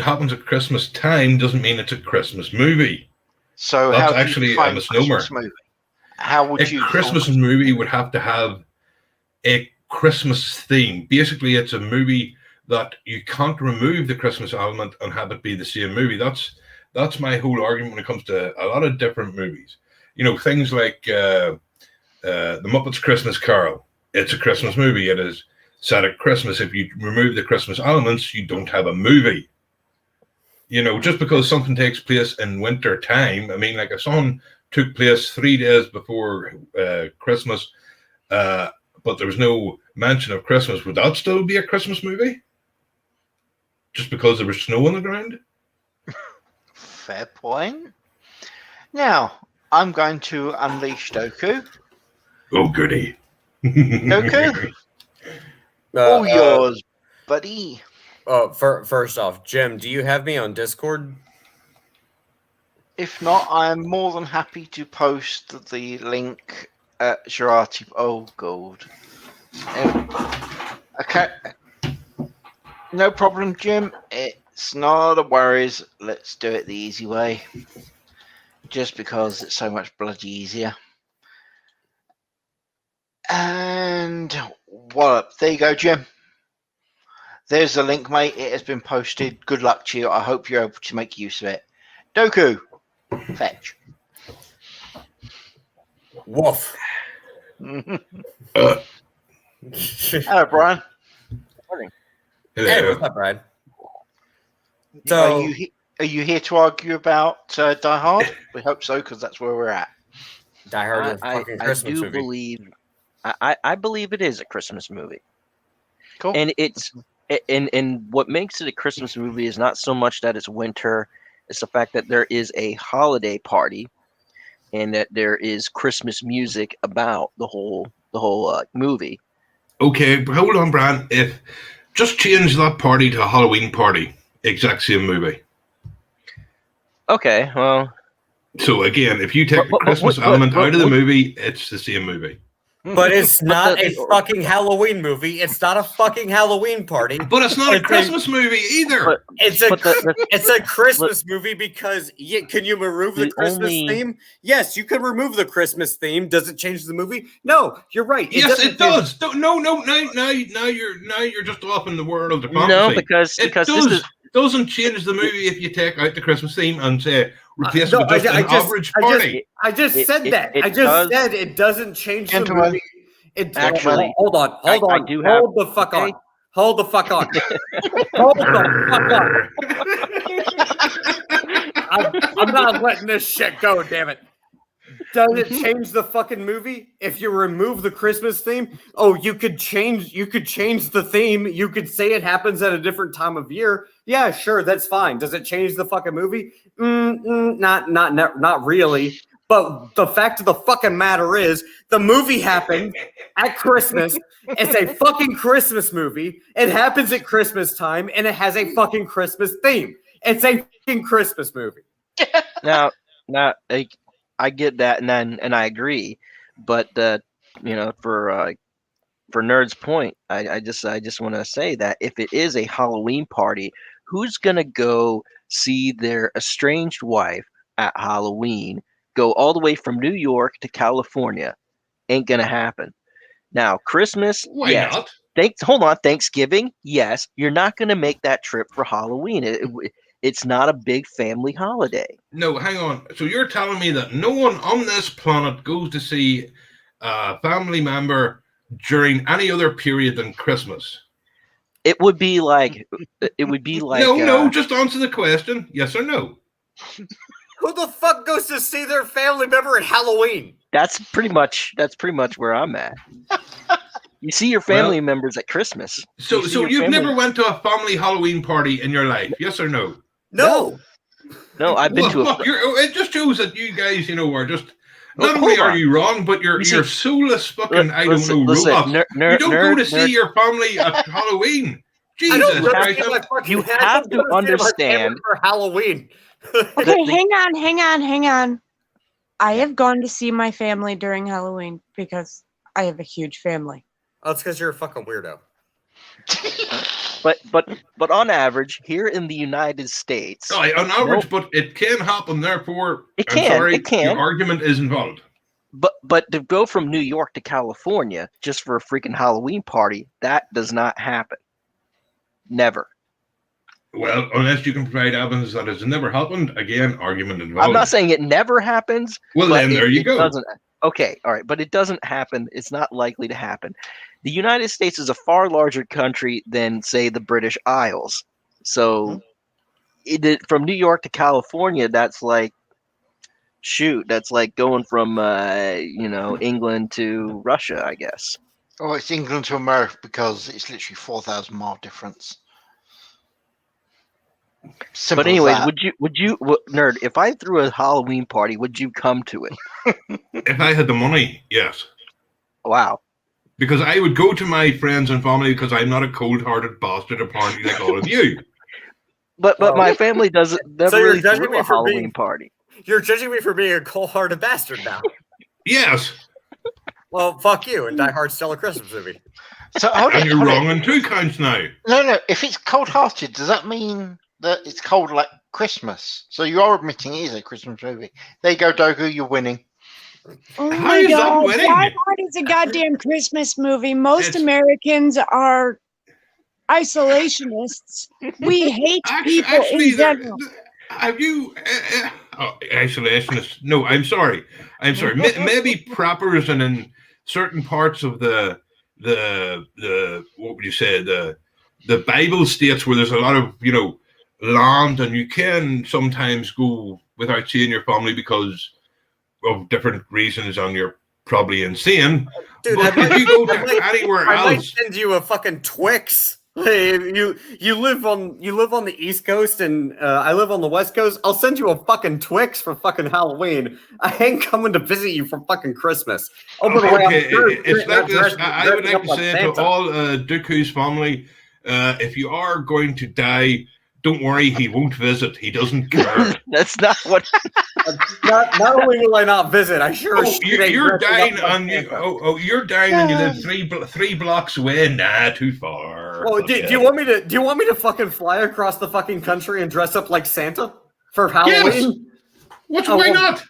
happens at Christmas time doesn't mean it's a Christmas movie. So that's how actually a misnomer. How would a Christmas movie would have to have a Christmas theme. Basically, it's a movie that you can't remove the Christmas element and have it be the same movie. That's my whole argument when it comes to a lot of different movies. You know, things like the Muppets Christmas Carol. It's a Christmas movie. It is set at Christmas. If you remove the Christmas elements, you don't have a movie. You know, just because something takes place in winter time, I mean, like if something took place 3 days before Christmas, but there was no mention of Christmas, would that still be a Christmas movie? Just because there was snow on the ground? Fair point. Now, I'm going to unleash Doku. Oh, goody. Doku? All yours, buddy. First off, Jim, do you have me on Discord? If not, I'm more than happy to post the link at Girati. Oh, God. Okay. No problem, Jim. It's not a worries. Let's do it the easy way. Just because it's so much bloody easier. And what? There you go, Jim. There's the link, mate. It has been posted. Good luck to you. I hope you're able to make use of it. Doku, fetch. Woof. Hello, Brian. Morning. Hey, what's up, Brian? So, are you here to argue about Die Hard? We hope so, because that's where we're at. Die Hard is a fucking Christmas movie. I believe it is a Christmas movie. Cool. And and what makes it a Christmas movie is not so much that it's winter, it's the fact that there is a holiday party and that there is Christmas music about the whole movie. Okay, but hold on, Brian. If just change that party to a Halloween party, exact same movie. Okay, well. So again, if you take the Christmas element out of the movie, it's the same movie. But it's not a fucking Halloween movie. It's not a fucking Halloween party. But it's not a Christmas movie either. It's a Christmas movie because can you remove the Christmas theme? Yes, you can remove the Christmas theme. Does it change the movie? No, you're right. Yes, it does. No. Now you're just off in the world of the fantasy. No, because it doesn't change the movie if you take out the Christmas theme and say replace it with just an average party. I just said that. I just said it doesn't change the movie. Actually, hold on. Hold the fuck on. Hold the fuck on. Hold the fuck on. I'm not letting this shit go, damn it. Does it change the fucking movie if you remove the Christmas theme? Oh, you could change the theme. You could say it happens at a different time of year. Yeah, sure, that's fine. Does it change the fucking movie? Not really. But the fact of the fucking matter is, the movie happened at Christmas. It's a fucking Christmas movie. It happens at Christmas time, and it has a fucking Christmas theme. It's a fucking Christmas movie. Now, I get that, and I agree, but for Nerd's point, I just want to say that if it is a Halloween party, who's gonna go see their estranged wife at Halloween? Go all the way from New York to California? Ain't gonna happen. Now, Christmas, Why yes. not? Hold on, Thanksgiving, yes. You're not gonna make that trip for Halloween. It's not a big family holiday. No, hang on. So you're telling me that no one on this planet goes to see a family member during any other period than Christmas? It would be like No, just answer the question. Yes or no? Who the fuck goes to see their family member at Halloween? That's pretty much where I'm at. You see your family members at Christmas. So you've never went to a family Halloween party in your life? Yes or no? No, I've been to a. It just shows that you guys, are just. Not only are you wrong, but you're soulless fucking robots. You don't go to see your family at Halloween. Jesus Christ! You have to understand for Halloween. Okay, hang on. I have gone to see my family during Halloween because I have a huge family. Oh, it's because you're a fucking weirdo. But on average, here in the United States, on average, but it can happen. Therefore, it can. Your argument is invalid. But to go from New York to California just for a freaking Halloween party, that does not happen. Never. Well, unless you can provide evidence that it's never happened, again, argument invalid. I'm not saying it never happens. Well, then there you go. Okay, all right, but it doesn't happen. It's not likely to happen. The United States is a far larger country than, say, the British Isles. So, from New York to California, that's like going from England to Russia, I guess. Oh, it's England to America because it's literally 4,000 mile difference. Simple but anyways, as would you, Nerd? If I threw a Halloween party, would you come to it? If I had the money, yes. Wow. Because I would go to my friends and family because I'm not a cold-hearted bastard apparently like all of you. But my family doesn't never So really threw a Halloween party. You're judging me for being a cold-hearted bastard now. Yes. Well, fuck you and Die Hard's still a Christmas movie. So and you're wrong on 2 counts now. No. If it's cold-hearted, does that mean that it's cold like Christmas? So you are admitting it is a Christmas movie. There you go, Dogu. You're winning. Oh How my is that God! winning? Die Hard is a goddamn Christmas movie. Most Americans are isolationists. We hate people in general. Have you? Isolationists? No, I'm sorry. Maybe preppers and in certain parts of the what would you say the Bible states where there's a lot of land and you can sometimes go without seeing your family because of different reasons and you're probably insane. Dude, but if you go to anywhere I might else, send you a fucking Twix. Hey, you live on the East Coast and I live on the West Coast. I'll send you a fucking Twix for fucking Halloween. I ain't coming to visit you for fucking Christmas. Oh, by the way, it's like this. I would like to say to all Dooku's family, if you are going to die, don't worry, he won't visit. He doesn't care. That's not what. not only will I not visit, I sure. You're dying and you're dying and you live three blocks away. Nah, too far. Well, do you want me to fucking fly across the fucking country and dress up like Santa for Halloween? Yes. Why not?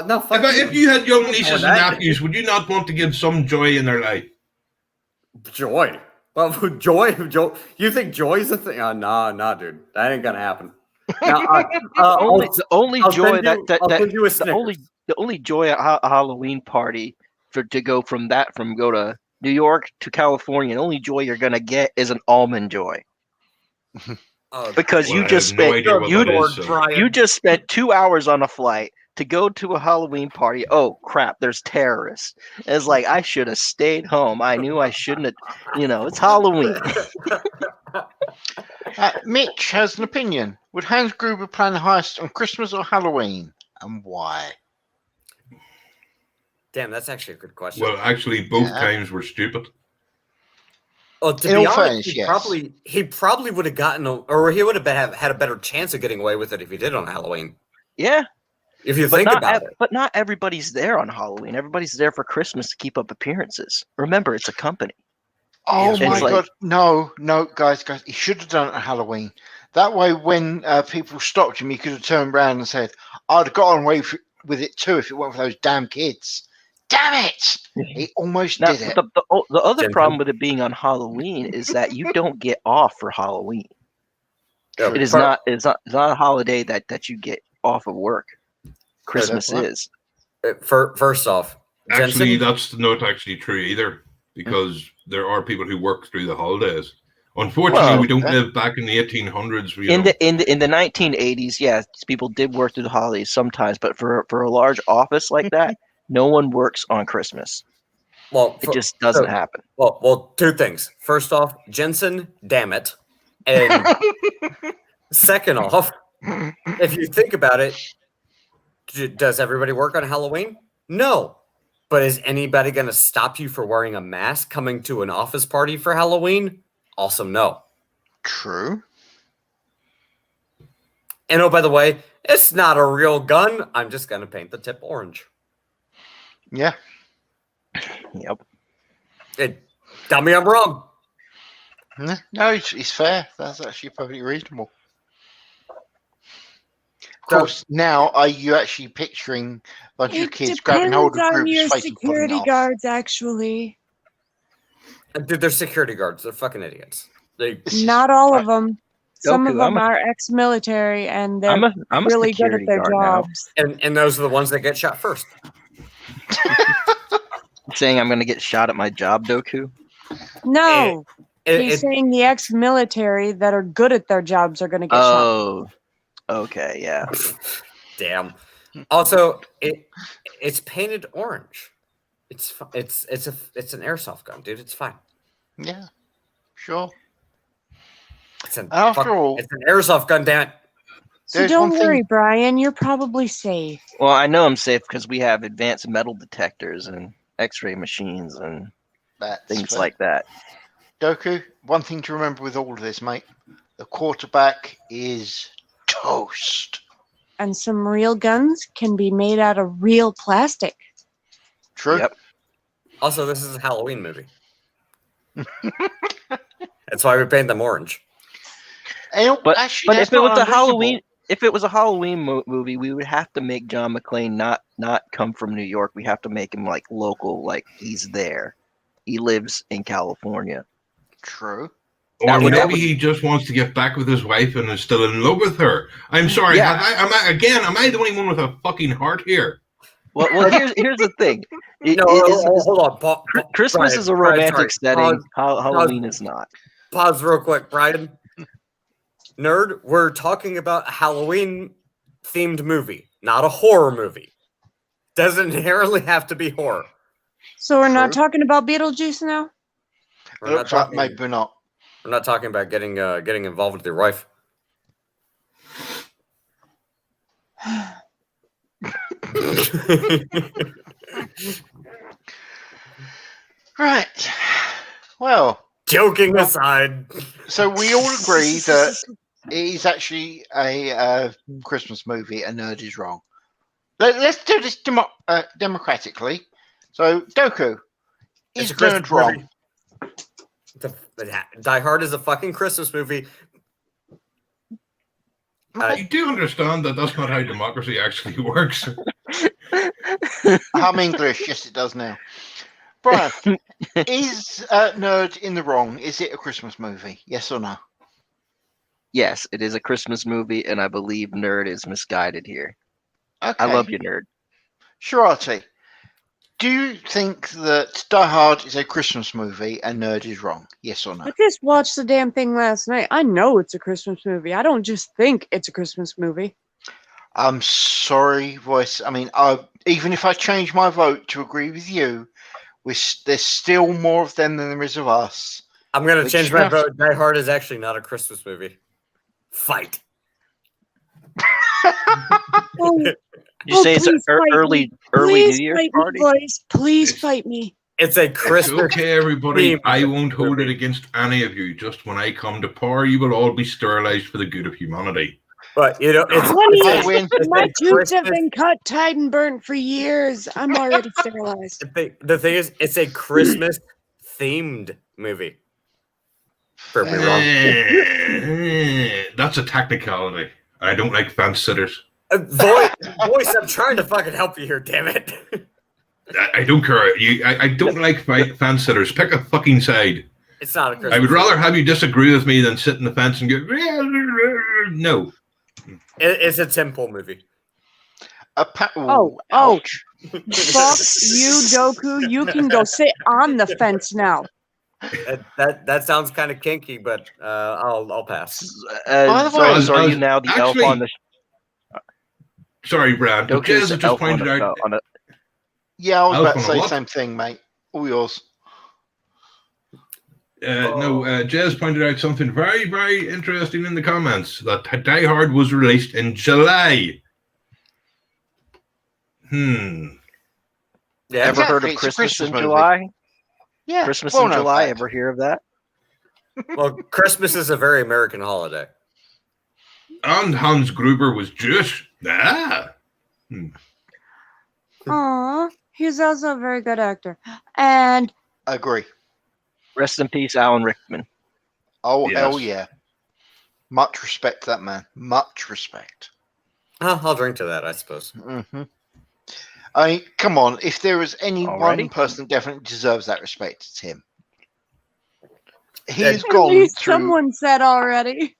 No. If you had young nieces and nephews, would you not want to give some joy in their life? Joy. Well, joy. You think joy's a thing? Nah, dude. That ain't gonna happen. Now, the only joy at a Halloween party to go to New York to California, the only joy you're gonna get is an almond joy. Because you just spent 2 hours on a flight to go to a Halloween party. Oh crap, there's terrorists. And it's like I should have stayed home. I knew I shouldn't have. It's Halloween. Mitch has an opinion. Would Hans Gruber plan a heist on Christmas or Halloween, and why? Damn, that's actually a good question. Well, actually, both Yeah. times were stupid. Well, to In be all honest, fairness, yes. he probably would have gotten, or he would have had a better chance of getting away with it if he did on Halloween. Yeah, If you but think not about it. but not everybody's there on Halloween. Everybody's there for Christmas to keep up appearances. Remember, it's a company. Oh It's my like- god! No, guys, he should have done it on Halloween. That way, when people stopped him, he could have turned around and said, "I'd have gotten away with it too if it weren't for those damn kids." Damn it! He almost Now, did it. the other Jensen. problem with it being on Halloween is that you don't get off for Halloween. Yeah, It is fir- not. It's not a holiday that you get off of work. Christmas what? is. First off, Actually, Jensen, that's not actually true either, because there are people who work through the holidays. Unfortunately, Well, we don't okay. live back in the 1800s. In the 1980s, yeah, people did work through the holidays sometimes, but for a large office like that, no one works on Christmas. well, It just doesn't so- happen. Well, two things. First off, Jensen, damn it. And second off, if you think about it, does everybody work on Halloween? No. But is anybody going to stop you for wearing a mask coming to an office party for Halloween? Also, no. True. And oh, by the way, it's not a real gun. I'm just going to paint the tip orange. Yeah. Yep. Tell me I'm wrong. No, it's fair. That's actually perfectly reasonable. Of So- course, now are you actually picturing a bunch of It kids grabbing hold of depends on Gruber's your face and pulling it security off? guards, actually. Dude, they're security guards. They're fucking idiots. This is- Not all of them. Some Goku, of them I'm a- are ex-military, and they're I'm a really good at security their guard now. jobs. And those are the ones that get shot first. Saying I'm going to get shot at my job, Doku. No, It- he's it- saying the ex-military that are good at their jobs are going to get shot. Oh, okay, yeah. Damn. Also, it's painted orange. It's an airsoft gun, dude. It's fine. Yeah, sure. It's an After all- it's an airsoft gun, damn it. So There's don't one thing- worry, Brian. You're probably safe. Well, I know I'm safe because we have advanced metal detectors and X-ray machines and That's things fair. like that. Doku, one thing to remember with all of this, mate, the quarterback is toast. And some real guns can be made out of real plastic. True. Yep. Also, this is a Halloween movie. That's why we paint them orange. And But actually, But that's if it was not a unreasonable. Halloween, if it was a Halloween movie, we would have to make John McClane not come from New York. We have to make him like local, like he's there. He lives in California. True. Or That would- maybe he just wants to get back with his wife and is still in love with her. I'm sorry. Yeah. Am I the only one with a fucking heart here? Well, here's the thing. No, hold on. Christmas Brian, is a Brian, romantic sorry. setting. Pause. Halloween is not. Pause real quick, Brian. Nerd, we're talking about a Halloween themed movie, not a horror movie. Doesn't inherently have to be horror. So we're not True. talking about Beetlejuice now? We're not Looks like talking, maybe not. we're not talking about getting involved with your wife. Right. Well, Joking aside. so we all agree that it is actually a Christmas movie. A nerd is wrong. Let's do this democratically. So, Doku, is It's a Christmas nerd wrong? movie. Die Hard is a fucking Christmas movie. You do understand that that's not how democracy actually works. I'm English. Yes, it does now. Brian, is nerd in the wrong? Is it a Christmas movie? Yes or no? Yes, it is a Christmas movie, and I believe Nerd is misguided here. Okay. I love you, Nerd. Shirati, do you think that Die Hard is a Christmas movie and nerd is wrong? Yes or no? I just watched the damn thing last night. I know it's a Christmas movie. I don't just think it's a Christmas movie. I'm sorry, Royce. I mean, even if I change my vote to agree with you, there's still more of them than there is of us. I'm going to Which change you my have- vote. Die Hard is actually not a Christmas movie. Fight. Oh, You say it's an please fight early me. New Please Year's fight me, party? boys. Please It's- fight me. It's a It's Christmas. okay, everybody. theme I won't hold it movie. against any of you. Just when I come to power, you will all be sterilized for the good of humanity. But it's I a, win. it's My a tubes have Christmas. been cut, tied, and burnt for years. I'm already sterilized. The thing is, it's a Christmas themed movie. Prove me wrong. That's a technicality. I don't like fence sitters. Voice, I'm trying to fucking help you here, damn it. I don't care. I don't like fence sitters. Pick a fucking side. It's not a Christmas I would rather movie. have you disagree with me than sit in the fence and go, no. It's a temple movie. Oh. ouch. Fuck you, Doku. You can go sit on the fence now. That sounds kind of kinky, but I'll pass. By the way, Fellas, are you now the elf actually- on the Sorry, Brad. But Jez Doku's has just elf pointed out. on a Yeah, I was about to Elf on a say the what? same thing, mate. All yours. Jez pointed out something very, very interesting in the comments that Die Hard was released in July. Yeah. Ever heard Exactly, of it's a Christmas Christmas in movie. July? Yeah, Christmas well in known July. fact. Ever hear of that? Well, Christmas is a very American holiday. And Hans Gruber was Jewish. Aw, he's also a very good actor. And Agree. Rest in peace, Alan Rickman. Oh, Yes. hell yeah. Much respect to that man. Much respect. I'll drink to that, I suppose. Mm-hmm. I mean, come on. If there is any one Already? person that definitely deserves that respect, it's him. He At has at gone least through. someone said already.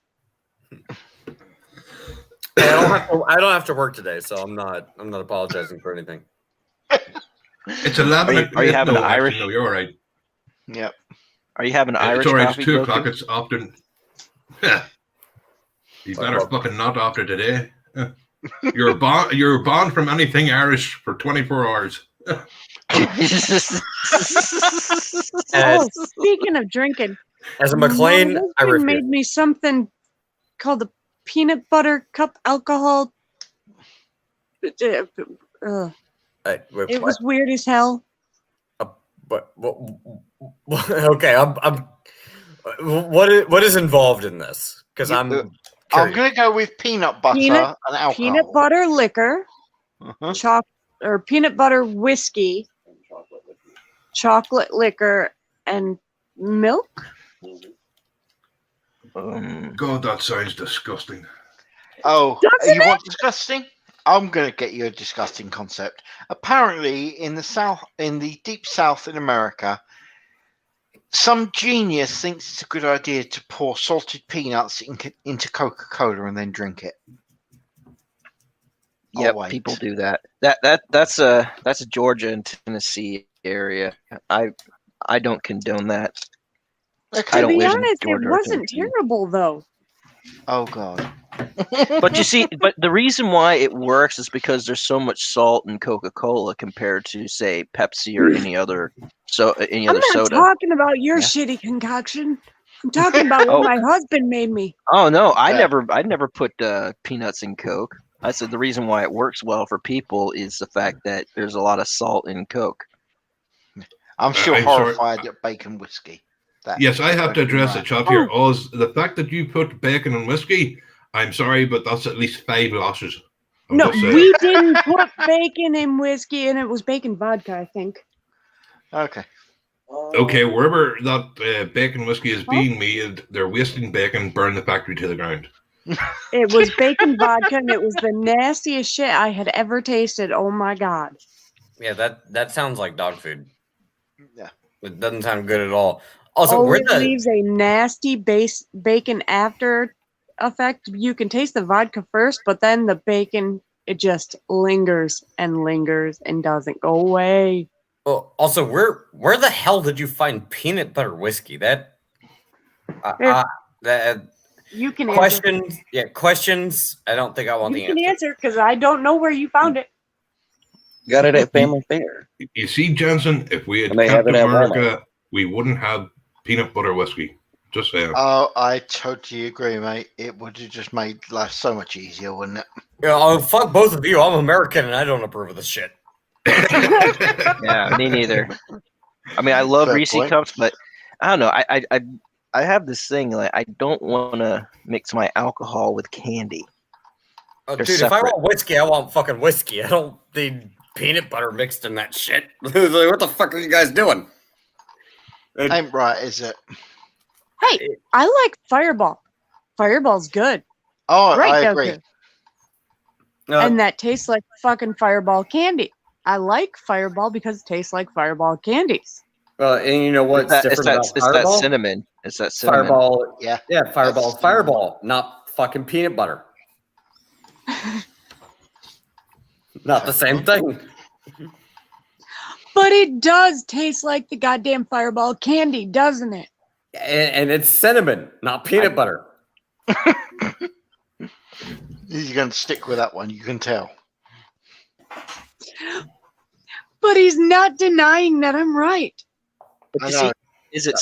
Hey, I don't have to work today, so I'm not apologizing for anything. It's 11. Are you having no, an Irish- actually, no, you're all right. Yep. Are you having Irish It's all right. coffee? It's 2 Goku? o'clock. It's often. You better fucking not after today. You're banned from anything Irish for 24 hours. Oh, speaking of drinking, As a my McLean, I husband refuse. made me something called the peanut butter cup alcohol. Wait, It what? was weird as hell. What? Okay, I'm. What is involved in this? Because I'm. I'm curious. going to go with peanut butter Peanut- and alcohol. Peanut butter liquor, Uh-huh. or peanut butter whiskey, chocolate liquor, and milk. God, that sounds disgusting. Oh, Doesn't you want disgusting? I'm going to get you a disgusting concept. Apparently, in the deep south in America, some genius thinks it's a good idea to pour salted peanuts into Coca-Cola and then drink it. Yep, wait. people do that. That's a Georgia and Tennessee area. I don't condone that. Okay. I To don't be live in honest, it Georgia or wasn't Tennessee. terrible though. Oh God. But you see, but the reason why it works is because there's so much salt in Coca-Cola compared to, say, Pepsi or any other I'm not soda. talking about your Yeah. shitty concoction. I'm talking about what Oh. my husband made me. Oh no, I Yeah. never put peanuts in Coke. I said the reason why it works well for people is the fact that there's a lot of salt in Coke. I'm still I'm sorry. horrified at bacon whiskey. Yes, I have to address a it. chat here. Oz, the fact that you put bacon and whiskey, I'm sorry, but that's at least 5 losses. I'm No, just saying. we didn't put bacon in whiskey, and it was bacon vodka, I think. Okay. Okay, wherever that bacon whiskey is being made, they're wasting bacon, burn the factory to the ground. It was bacon vodka, and it was the nastiest shit I had ever tasted. Oh my god! Yeah, that sounds like dog food. Yeah. It doesn't sound good at all. Also, Oh, it leaves a nasty bacon after effect. You can taste the vodka first, but then the bacon, it just lingers and lingers and doesn't go away. Well, also, where the hell did you find peanut butter whiskey? That You can answer. Questions? Yeah, questions. I don't think I want You the can answer. answer because I don't know where you found it. Got it at Family Fare. You see, Jensen, if we had I may have kept it at America, we wouldn't have peanut butter whiskey. Just saying. Oh, I totally agree, mate. It would have just made life so much easier, wouldn't it? Oh, fuck both of you. I'm American and I don't approve of this shit. Yeah, me neither. I mean, I love Fair Reese point. cups, but I don't know. I have this thing like I don't want to mix my alcohol with candy. Oh, They're dude, if I separate. want whiskey, I want fucking whiskey. I don't need peanut butter mixed in that shit. Like, what the fuck are you guys doing? Ain't right, is it? Hey, I like Fireball. Fireball's good. Oh, Right, I Goku? agree. And that tastes like fucking Fireball candy. I like Fireball because it tastes like Fireball candies. And you know what's different about It's Fireball? that cinnamon. It's that cinnamon. Fireball, Yeah. Fireball, That's- Fireball, not fucking peanut butter. Not the same thing. But it does taste like the goddamn Fireball candy, doesn't it? And it's cinnamon, not peanut butter. You're going to stick with that one, you can tell. But he's not denying that I'm right. But I you know. see, is it?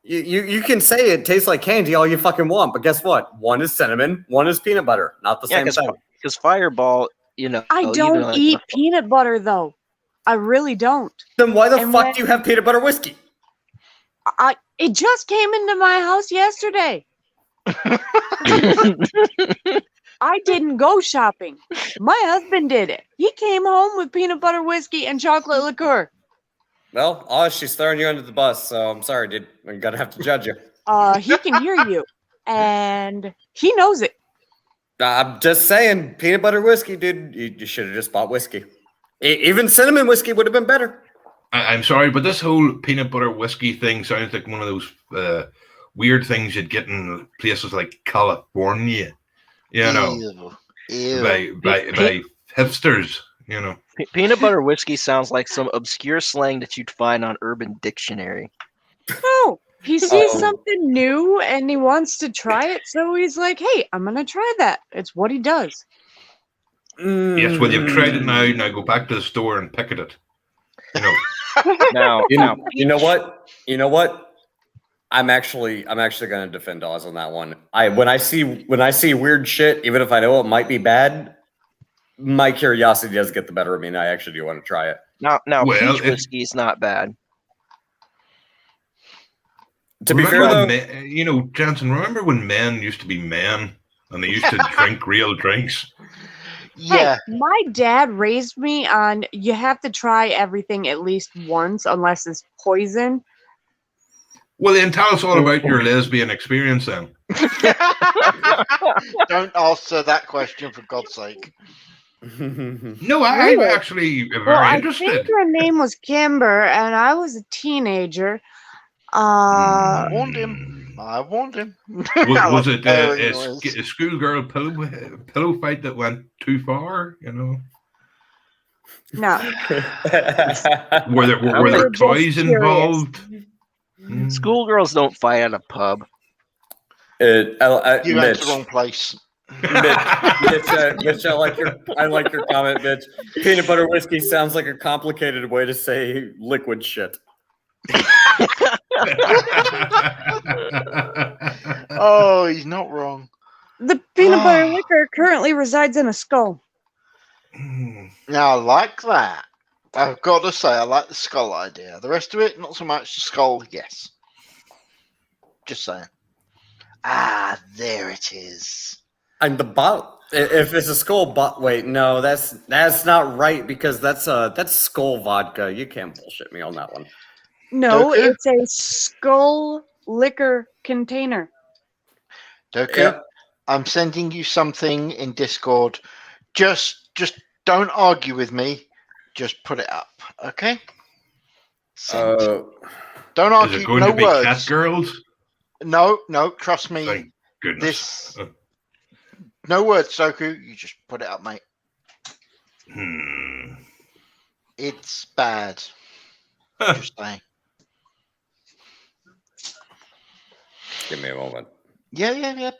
You can say it tastes like candy all you fucking want, but guess what? One is cinnamon, one is peanut butter. Not the Yeah, same thing. because Fireball, you know, I even don't like eat peanut butter, though. I really don't. Then why the And fuck when- do you have peanut butter whiskey? It just came into my house yesterday. I didn't go shopping. My husband did it. He came home with peanut butter whiskey and chocolate liqueur. Well, she's throwing you under the bus, so I'm sorry, dude. I'm gonna have to judge you. He can hear you, and he knows it. I'm just saying, peanut butter whiskey, dude. You should have just bought whiskey. Even cinnamon whiskey would have been better. I'm sorry, but this whole peanut butter whiskey thing sounds like one of those weird things you'd get in places like California. You know, Ew. by hipsters. You know. peanut butter whiskey sounds like some obscure slang that you'd find on Urban Dictionary. No, he sees Oh. something new and he wants to try it, so he's like, "Hey, I'm gonna try that." It's what he does. Yes, well, you've tried it now. Now go back to the store and pick at it. You know. Now, You know what? You know what? I'm actually going to defend Oz on that one. When I see weird shit, even if I know it might be bad, my curiosity does get the better of me, and I actually do want to try it. now, Well, peach whiskey is not bad. To be fair, Remember though, when you know, Johnson. Remember when men used to be men and they used to drink real drinks? Yeah. Hey, my dad raised me on you have to try everything at least once unless it's poison. Well, then tell us all about your lesbian experience then. Don't answer that question, for God's sake. No, I'm Really? actually very Well, I interested. think her name was Kimber, and I was a teenager. Warned him. I warned him. Was it Purring a noise. schoolgirl pillow fight that went too far? You know, No, were there we're just toys curious. involved? Schoolgirls don't fight at a pub. You went to Mitch, the wrong place. Mitch, I like your comment, Mitch. Peanut butter whiskey sounds like a complicated way to say liquid shit. Oh, he's not wrong. The peanut butter liquor currently resides in a skull. Now, I like that. I've got to say, I like the skull idea. The rest of it, not so much. The skull, yes. Just saying. Ah, there it is. And the bottle, if it's a skull, wait, no, that's not right because that's skull vodka. You can't bullshit me on that one. No, Doku? it's a skull liquor container. Doku, Yeah. I'm sending you something in Discord. Just don't argue with me. Just put it up, okay? Send. Don't Is argue. it going No to be words. cat girls? No, trust me. Thank goodness. No words, Doku. You just put it up, mate. It's bad. Just saying. Give me a moment. Yeah.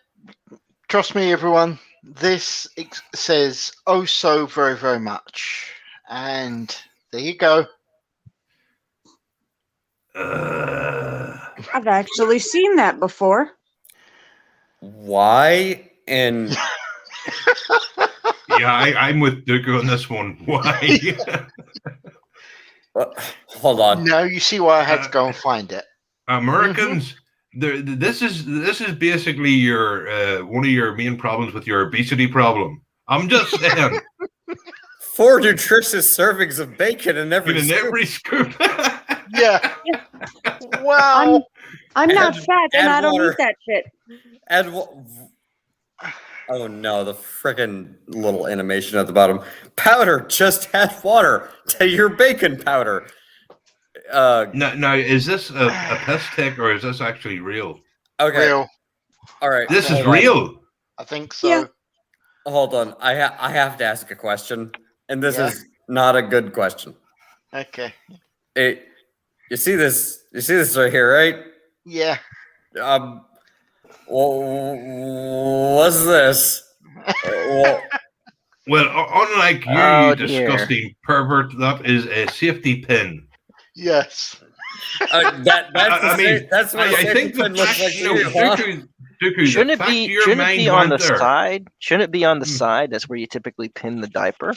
Trust me, everyone. This says oh so very, very much. And there you go. I've actually seen that before. Why? And Yeah, I'm with Dooku on this one. Why? hold on. Now you see why I had to go and find it. Americans, this is basically your one of your main problems with your obesity problem. I'm just saying. 4 nutritious servings of bacon in every In scoop. every scoop. Yeah. Wow. I'm not Add- fat and add I don't water. eat that shit. Add oh no, the freaking little animation at the bottom. Powder, just add water to your bacon powder. Now, is this a piss take or is this actually real? Okay. Real. All right. This is hold on. real. I think so. Yeah. Hold on. I have to ask a question, and this Yeah. is not a good question. Okay. You see this? You see this right here, right? Yeah. What's this? Well, Well, unlike you, Oh, you dear. disgusting pervert, that is a safety pin. Yes. that's what a I safety think the pin looks fact, like to you know, you, huh? Dooku, Shouldn't the it fact be? your Shouldn't it be mind on the went there. side? Shouldn't it be on the Hmm. side? That's where you typically pin the diaper.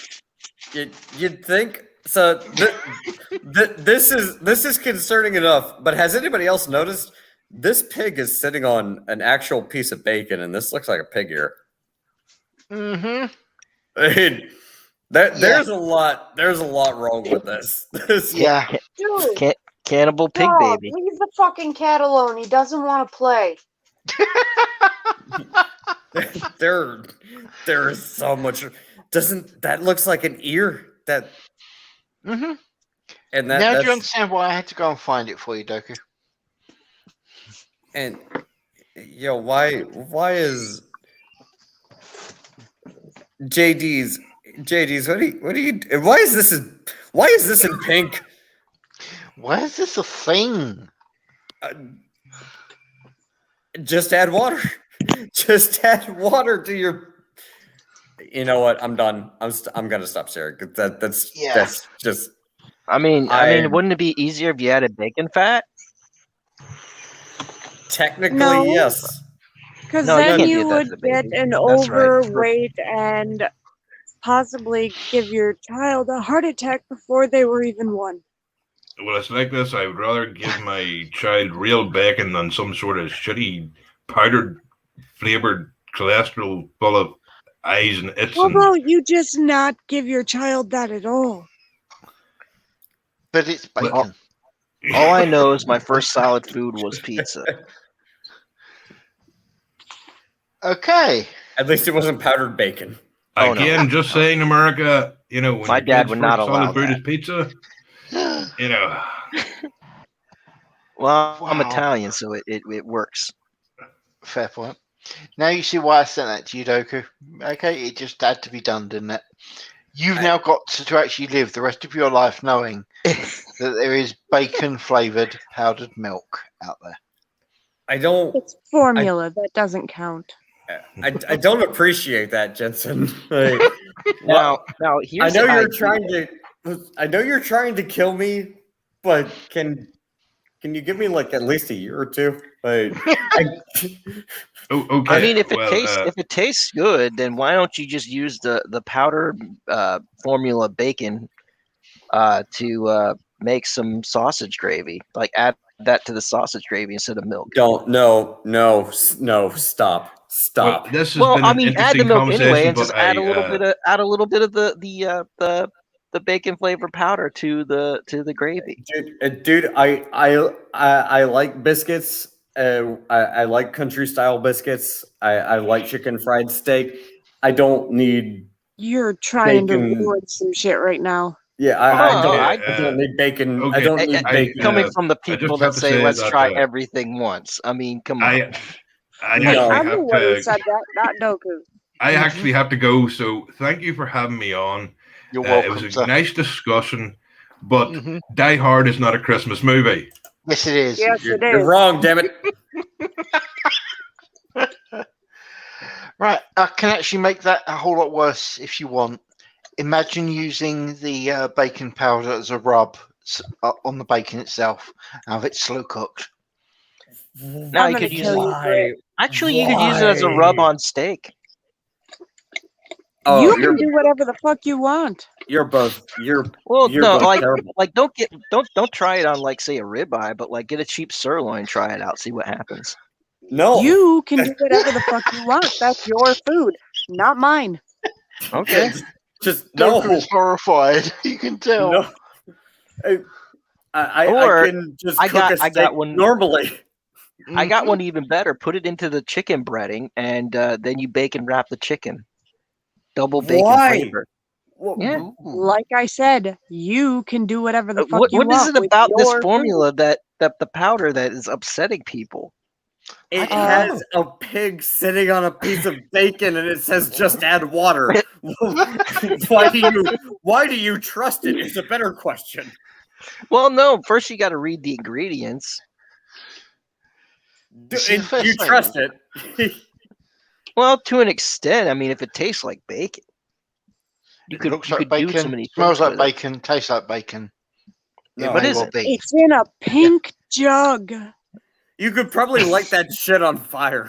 You'd think so. This is concerning enough. But has anybody else noticed this pig is sitting on an actual piece of bacon, and this looks like a pig ear? Mm-hmm. I mean, there's a lot wrong with this. Yeah. Dude, Cannibal pig dog, baby. leave the fucking cat alone. He doesn't want to play. there is so much. Doesn't that looks like an ear? Mm-hmm. And Now do you that's understand why I had to go and find it for you, Doku? and why is JD's what do you why is this in pink? Why is this a thing? Just add water. Just add water to your. You know what? I'm done. I'm gonna stop sharing. That's just. I mean, wouldn't it be easier if you added bacon fat? Technically, No. yes. Because No, you then can't you do that to would the get baby. an That's right. overweight and possibly give your child a heart attack before they were even one. Well, it's like this. I would rather give my child real bacon than some sort of shitty powdered flavored cholesterol full of eyes and its. How about you just not give your child that at all? But it's bacon. All I know is my first solid food was pizza. Okay. At least it wasn't powdered bacon. Oh, no. Again, just saying, America, when My your dad kid's would not first allow solid food that. is pizza, Well, I'm Wow. Italian, so it works. Fair point. Now you see why I sent that to you, Doku. Okay, it just had to be done, didn't it? You've now got to actually live the rest of your life knowing that there is bacon-flavored powdered milk out there. I don't. It's formula. That doesn't count. I don't appreciate that, Jensen. Like, Now here's I know the you're idea. trying to. I know you're trying to kill me, but can you give me like at least a year or two? Like, okay. I mean, if well, it tastes good, then why don't you just use the powdered formula bacon to make some sausage gravy? Like add that to the sausage gravy instead of milk. don't no, stop. well, this has Well, been I an mean, add the interesting milk anyway, conversation, and but just add a little bit of the bacon flavor powder to the gravy. Dude, I like biscuits. I like country style biscuits. I like chicken fried steak. I don't need. You're trying Bacon. to ruin some shit right now. Yeah, I don't need bacon. I okay. don't need bacon. Coming from the I just people have that to say, say "Let's that, try everything once." I mean, come on. I Hey, actually I'm have the one who to. said that, not Doku. I actually have to go. So thank you for having me on. You're It welcome, was a sir. nice discussion, but Mhm. Die Hard is not a Christmas movie. Yes, it is. Yes, it You're is. wrong, damn it. Right, I can actually make that a whole lot worse if you want. Imagine using the bacon powder as a rub on the bacon itself, and have it slow cooked. Now I'm you gonna could use kill it. you, Britt. Actually, you could use it as a rub Why? on steak. Oh, You can do whatever the fuck you want. you're both Well, no, both like terrible. don't try it on like say a ribeye, but like get a cheap sirloin, try it out, see what happens. No, You can do whatever the fuck you want. That's your food, not mine. Okay. just no, Goku's horrified. You can tell. no. I Or can just I cook got- a I steak got one- normally. I got Mhm. one even better. Put it into the chicken breading, and then you bacon wrap the chicken. Double bacon Why? flavor. Yeah. Ooh. Like I said, you can do whatever the fuck What you is want. it with about this your formula that the powder that is upsetting people? It don't has a pig sitting on a piece of bacon, and it says "just add water." Why do you trust it? Is a better question. Well, no. First, you got to read the ingredients. See, the And first you thing- trust it? Well, to an extent. I mean, if it tastes like bacon, you It could looks you like could do so bacon, many smells things like with it. bacon, tastes like bacon. No. It What may is well it? be. It's in a pink jug. You could probably light that shit on fire.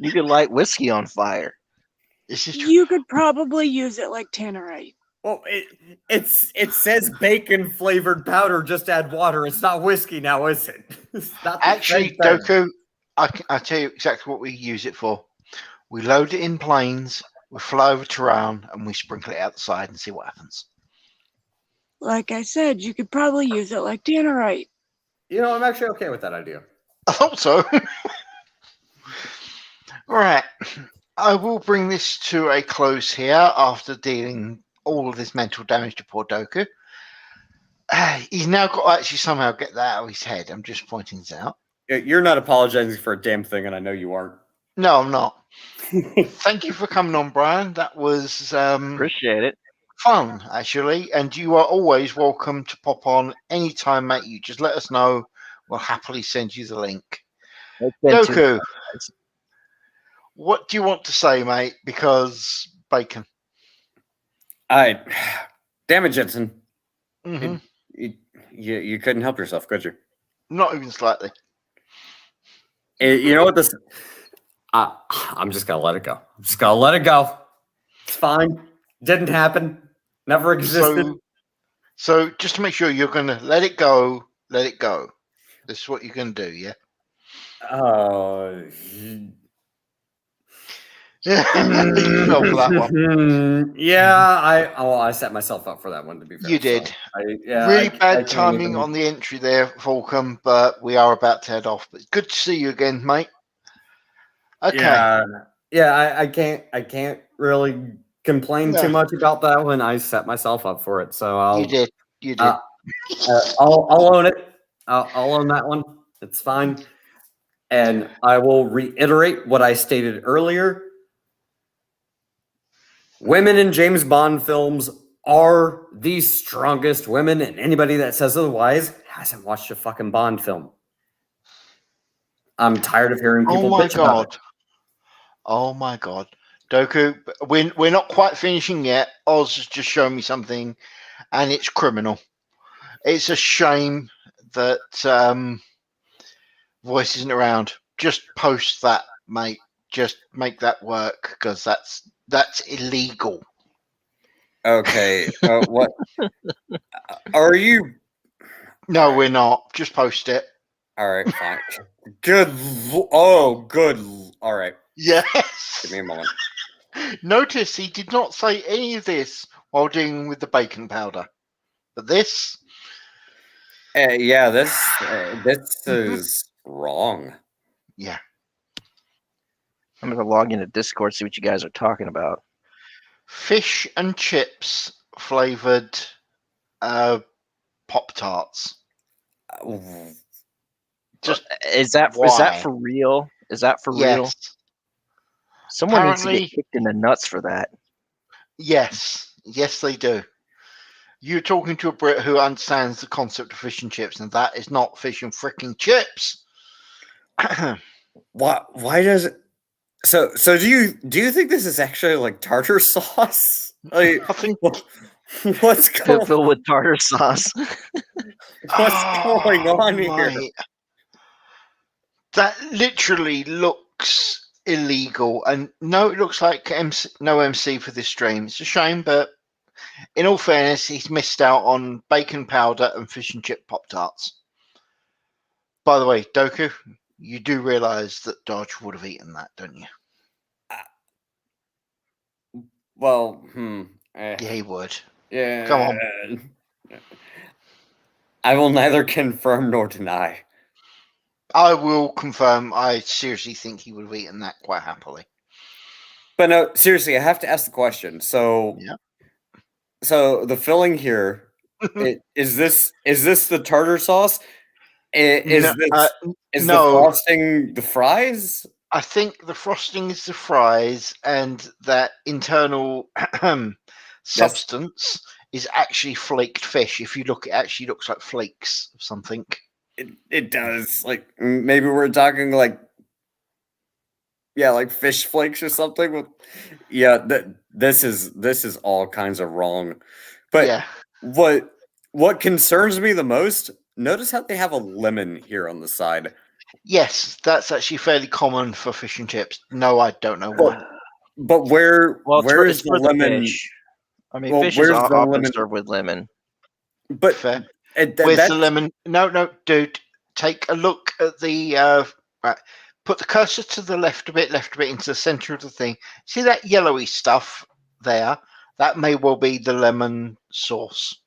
You could light whiskey on fire. This is true. You could probably use it like tannerite. Well, it says bacon flavored powder. Just add water. It's not whiskey now, is it? It's not the Actually, same thing. Doku, I tell you exactly what we use it for. We load it in planes, we fly over to Tehran, and we sprinkle it out the side and see what happens. Like I said, you could probably use it like tannerite. You know, I'm actually okay with that idea. I thought so. All right. I will bring this to a close here after dealing all of this mental damage to poor Doku. He's now got to actually somehow get that out of his head. I'm just pointing this out. You're not apologizing for a damn thing, and I know you aren't. No, I'm not. Thank you for coming on, Brian. That was Appreciate it. fun, actually. And you are always welcome to pop on anytime, mate. You just let us know. We'll happily send you the link. It's been too- Doku, what do you want to say, mate? Because bacon. All right. Damn it, Jensen. hmm You couldn't help yourself, could you? Not even slightly. You know what this? I'm just gonna let it go. I'm just gonna let it go. It's fine. Didn't happen. Never existed. So just to make sure you're going to let it go, let it go. This is what you're going to do, yeah? Yeah. You fell for that one. Yeah, I set myself up for that one, to be fair. You did. I Really bad can't timing even- on the entry there, Falcom, but we are about to head off. But good to see you again, mate. Okay. Yeah. I can't really complain No. too much about that one. I set myself up for it, so I'll. You did. You did. I'll own it. I'll own that one. It's fine. And I will reiterate what I stated earlier. Women in James Bond films are the strongest women, and anybody that says otherwise hasn't watched a fucking Bond film. I'm tired of hearing people Oh my bitch about it. god. Oh my god. Doku, we're not quite finishing yet. Oz has just shown me something, and it's criminal. It's a shame that Voice isn't around. Just post that, mate. Just make that work, because that's illegal. Okay, what are you? No, we're not. Just post it. All right, fine. Good. Good. All right, Yes. give me a moment. Notice he did not say any of this while dealing with the bacon powder. But this, Yeah, this is wrong. yeah. I'm gonna log into Discord, see what you guys are talking about. Fish and chips flavored Pop Tarts. Just Is that why? for real? Is that for real? yes. Someone needs to Apparently- get kicked in the nuts for that. Yes. Yes, they do. You're talking to a Brit who understands the concept of fish and chips, and that is not fish and fricking chips. Why does it? So do you think this is actually like tartar sauce? Like, I think. what's going Filled with tartar sauce. what's going on here? Mate, that literally looks illegal. And no, it looks like no MC for this stream. It's a shame, but in all fairness, he's missed out on bacon powder and fish and chip Pop Tarts. By the way, Doku, you do realise that Dodge would have eaten that, don't you? Well, Yeah, he would. yeah. Come on. I will neither confirm nor deny. I will confirm. I seriously think he would have eaten that quite happily. But no, seriously, I have to ask the question. So, Yeah. so the filling here is this the tartar sauce? Is No, the no. frosting the fries? I think the frosting is the fries, and that internal substance is actually flaked fish. If you look, it actually looks like flakes of something. It does. Like maybe we're talking like like fish flakes or something. This is all kinds of wrong. But Yeah. what concerns me the most? Notice how they have a lemon here on the side. Yes, that's actually fairly common for fish and chips. No, I don't know why. But where is It's the for the lemon? fish. I mean, Well, fish is where's the often lemon? served with lemon. But Fair. Where's Where's the lemon? No, dude. Take a look at the. Right. Put the cursor to the left a bit into the center of the thing. See that yellowy stuff there? That may well be the lemon sauce.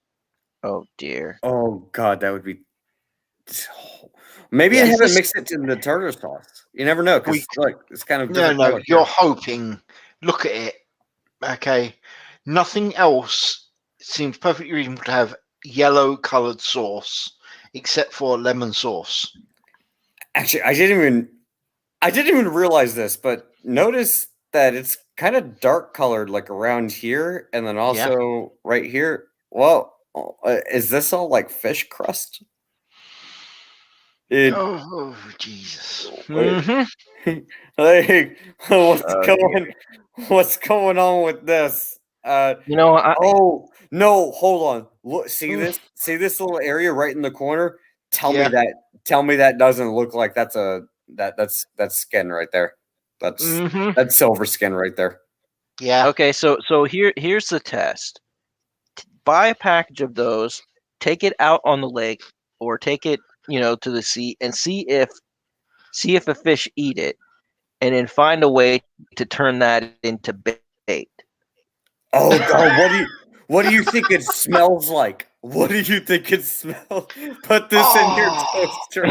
Oh dear. Oh god, that would be. Maybe Yeah. I Is haven't this- mixed it in the tartar sauce. You never know because it's kind of No, different color you're here. hoping. Look at it. Okay. Nothing else seems perfectly reasonable to have yellow colored sauce except for lemon sauce. Actually, I didn't even realize this, but notice that it's kind of dark colored, like around here, and then also right here. Well, is this all like fish crust? Oh, Jesus. Mm-hmm. Like, Oh, what's going on with this? you know, Oh no, hold on. Look, see this little area right in the corner? Tell me that doesn't look like that's that's skin right there. That's silver skin right there. Yeah. okay. So here's the test. Buy a package of those, take it out on the lake, or take it, to the sea, and see if a fish eat it, and then find a way to turn that into bait. Oh god, what do you think it smells like? What do you think it smells? Put this in your toaster.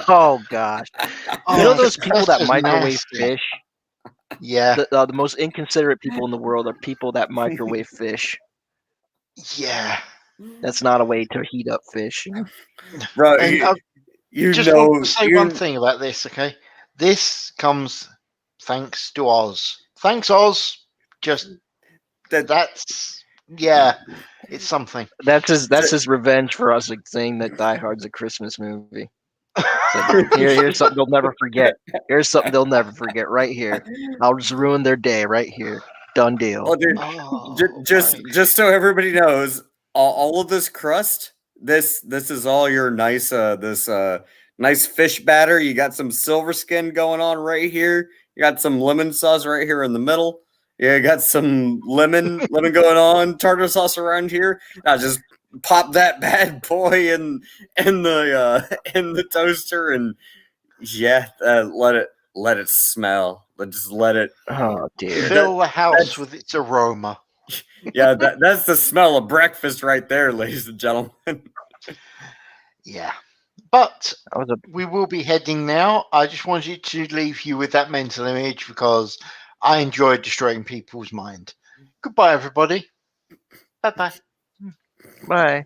Oh gosh. You know those people that that's microwave nasty. fish? Yeah. The most inconsiderate people in the world are people that microwave fish. Yeah. That's not a way to heat up fish. Bro, And you just know, want to say one thing about this, okay? This comes thanks to Oz. Thanks, Oz. Just that's it's something. That's his revenge for us saying that Die Hard's a Christmas movie. Like, here's something they'll never forget. Here's something they'll never forget right here. I'll just ruin their day right here. Done deal. Oh, dude, just so everybody knows, all of this crust, this is all your nice nice fish batter. You got some silver skin going on right here. You got some lemon sauce right here in the middle. You got some lemon going on, tartar sauce around here. Now just pop that bad boy in the toaster and let it smell. Just let it. Oh dear. Fill the house with its aroma. Yeah, that's the smell of breakfast right there, ladies and gentlemen. Yeah. But That was a we will be heading now. I just wanted to leave you with that mental image because I enjoyed destroying people's mind. Goodbye, everybody. Bye-bye. bye.